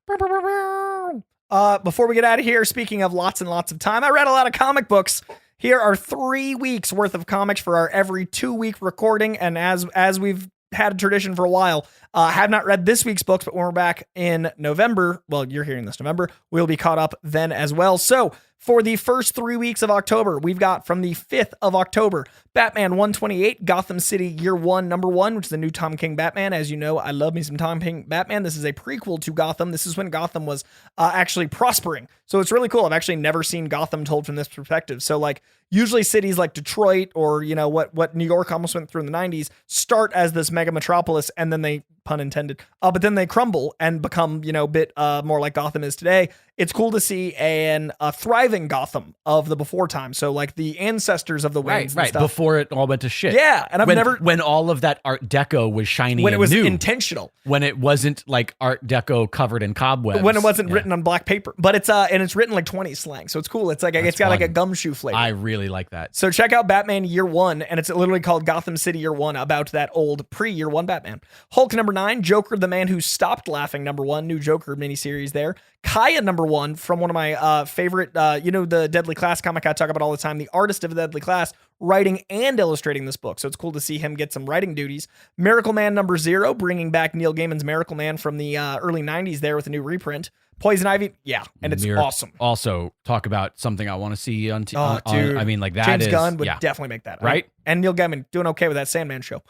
A: Before we get out of here, speaking of lots and lots of time, I read a lot of comic books. Here are 3 weeks worth of comics for our every 2-week recording. And as we've had a tradition for a while, have not read this week's books, but when we're back in November, well, you're hearing this November, we'll be caught up then as well. So for the first 3 weeks of October, we've got from the 5th of October, Batman 128, Gotham City Year 1, Number 1, which is the new Tom King Batman. As you know, I love me some Tom King Batman. This is a prequel to Gotham. This is when Gotham was actually prospering. So it's really cool. I've actually never seen Gotham told from this perspective. So like usually cities like Detroit or, you know, what New York almost went through in the 90s start as this mega metropolis and then they, pun intended, but then they crumble and become, you know, a bit more like Gotham is today. It's cool to see a thriving Gotham of the before time. So like the ancestors of the Waynes and stuff.
B: Before it all went to shit.
A: Yeah. And
B: when all of that Art Deco was shiny
A: when
B: and
A: it was
B: new.
A: intentional.
B: When it wasn't like Art Deco covered in cobwebs.
A: When it wasn't written on black paper. But it's and it's written like 20s slang. So it's cool. It's like it's got like a gumshoe flavor.
B: I really like that.
A: So check out Batman Year 1, and it's literally called Gotham City Year 1, about that old pre-Year 1 Batman. Hulk number 9, Joker the Man Who Stopped Laughing number 1, new Joker miniseries there. Kaya number 1 from one of my favorite, the Deadly Class comic I talk about all the time, the artist of Deadly Class, writing and illustrating this book. So it's cool to see him get some writing duties. Miracle Man number 0, bringing back Neil Gaiman's Miracle Man from the early 90s there with a new reprint. Poison Ivy, yeah, and it's awesome.
B: Also, talk about something I want to see on
A: dude.
B: I mean, like that
A: James
B: is...
A: Gunn would definitely make that.
B: Right?
A: And Neil Gaiman doing okay with that Sandman show.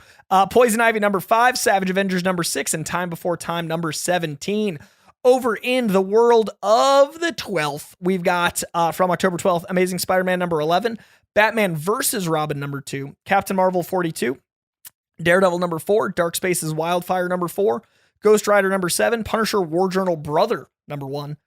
A: Poison Ivy number 5, Savage Avengers number 6, and Time Before Time number 17. Over in the world of the 12th, we've got from October 12th, Amazing Spider-Man number 11, Batman vs. Robin number 2, Captain Marvel 42, Daredevil number 4, Dark Spaces Wildfire number 4, Ghost Rider number 7, Punisher War Journal Brother number 1,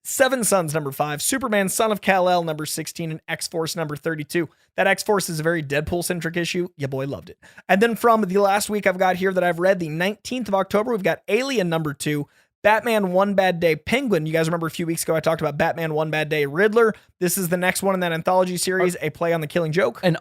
A: Seven Sons number 5, Superman Son of Kal-El number 16, and X-Force number 32. That X-Force is a very Deadpool-centric issue. Your boy loved it. And then from the last week I've got here that I've read, the 19th of October, we've got Alien number 2, Batman One Bad Day Penguin. You guys remember a few weeks ago I talked about Batman One Bad Day Riddler. This is the next one in that anthology series, a play on the Killing Joke.
B: And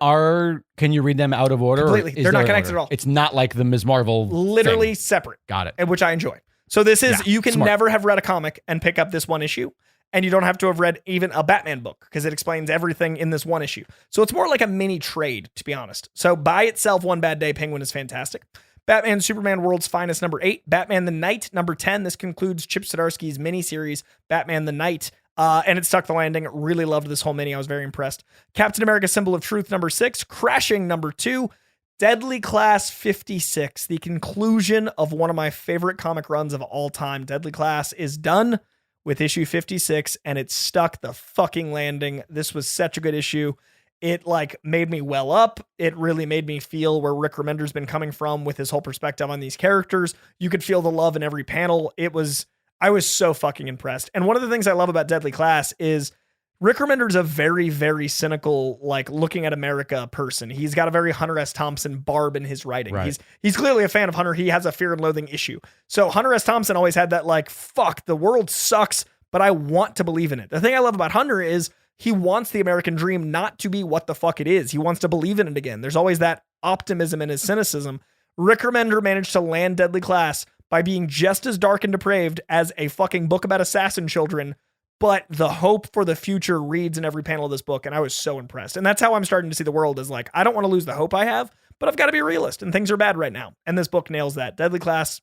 B: can you read them out of order?
A: Completely. They're not connected at all.
B: It's not like the Ms. Marvel
A: literally
B: thing.
A: Separate.
B: Got it.
A: Which I enjoy. So this is, you can
B: smart.
A: never have read a comic and pick up this one issue. And you don't have to have read even a Batman book because it explains everything in this one issue. So it's more like a mini trade, to be honest. So by itself, One Bad Day Penguin is fantastic. Batman Superman World's Finest number 8, Batman the Knight number 10. This concludes Chip Zdarsky's miniseries, Batman the Knight. And it stuck the landing. Really loved this whole mini. I was very impressed. Captain America Symbol of Truth number 6, Crashing number 2, Deadly Class 56, the conclusion of one of my favorite comic runs of all time. Deadly Class is done with issue 56, and it stuck the fucking landing. This was such a good issue. It made me well up. It really made me feel where Rick Remender's been coming from with his whole perspective on these characters. You could feel the love in every panel. I was so fucking impressed. And one of the things I love about Deadly Class is Rick Remender's a very, very cynical, looking at America person. He's got a very Hunter S. Thompson barb in his writing.
B: Right.
A: He's clearly a fan of Hunter. He has a fear and loathing issue. So Hunter S. Thompson always had that fuck, the world sucks, but I want to believe in it. The thing I love about Hunter is he wants the American dream not to be what the fuck it is. He wants to believe in it again. There's always that optimism in his cynicism. Rick Remender managed to land Deadly Class by being just as dark and depraved as a fucking book about assassin children, but the hope for the future reads in every panel of this book, and I was so impressed. And that's how I'm starting to see the world, is I don't want to lose the hope I have, but I've got to be a realist, and things are bad right now. And this book nails that. Deadly Class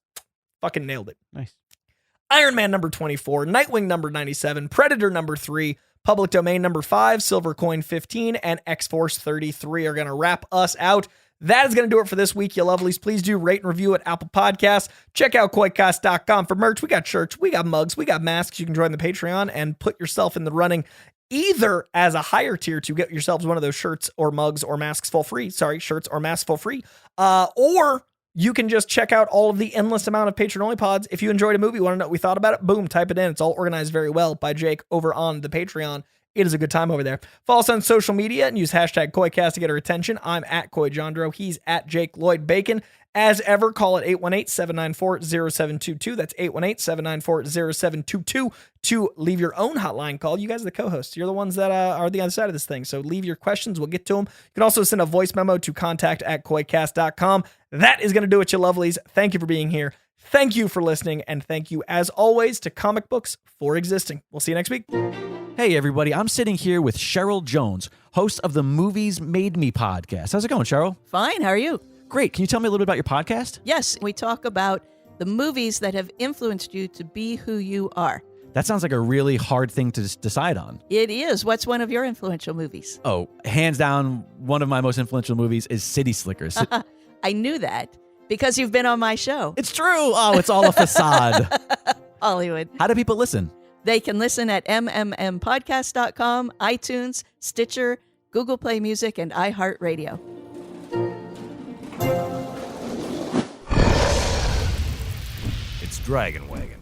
A: fucking nailed it.
B: Nice.
A: Iron Man number 24, Nightwing number 97, Predator number 3, Public Domain number 5, Silver Coin 15, and X-Force 33 are going to wrap us out That is going to do it for this week, you lovelies. Please do rate and review at Apple Podcasts. Check out koicast.com for merch. We got shirts, we got mugs, we got masks. You can join the Patreon and put yourself in the running either as a higher tier to get yourselves one of those shirts or mugs or masks for free. Sorry, shirts or masks for free. Or you can just check out all of the endless amount of patron-only pods. If you enjoyed a movie, want to know what we thought about it, boom, type it in. It's all organized very well by Jake over on the Patreon. It is a good time over there. Follow us on social media and use hashtag KoiCast to get our attention. I'm at Koi Jandro. He's at Jake Lloyd Bacon. As ever, call it 818-794-0722. That's 818-794-0722 to leave your own hotline call. You guys are the co-hosts. You're the ones that are the other side of this thing. So leave your questions. We'll get to them. You can also send a voice memo to contact@koicast.com. That is going to do it, you lovelies. Thank you for being here. Thank you for listening. And thank you, as always, to Comic Books for existing. We'll see you next week.
B: Hey, everybody. I'm sitting here with Cheryl Jones, host of the Movies Made Me podcast. How's it going, Cheryl?
C: Fine. How are you?
B: Great. Can you tell me a little bit about your podcast?
C: Yes, we talk about the movies that have influenced you to be who you are.
B: That sounds like a really hard thing to decide on.
C: It is. What's one of your influential movies?
B: Oh, hands down, one of my most influential movies is City Slickers.
C: I knew that because you've been on my show.
B: It's true. Oh, it's all a facade.
C: Hollywood.
B: How do people listen?
C: They can listen at mmmpodcast.com, iTunes, Stitcher, Google Play Music, and iHeartRadio.
D: It's Dragon Wagon.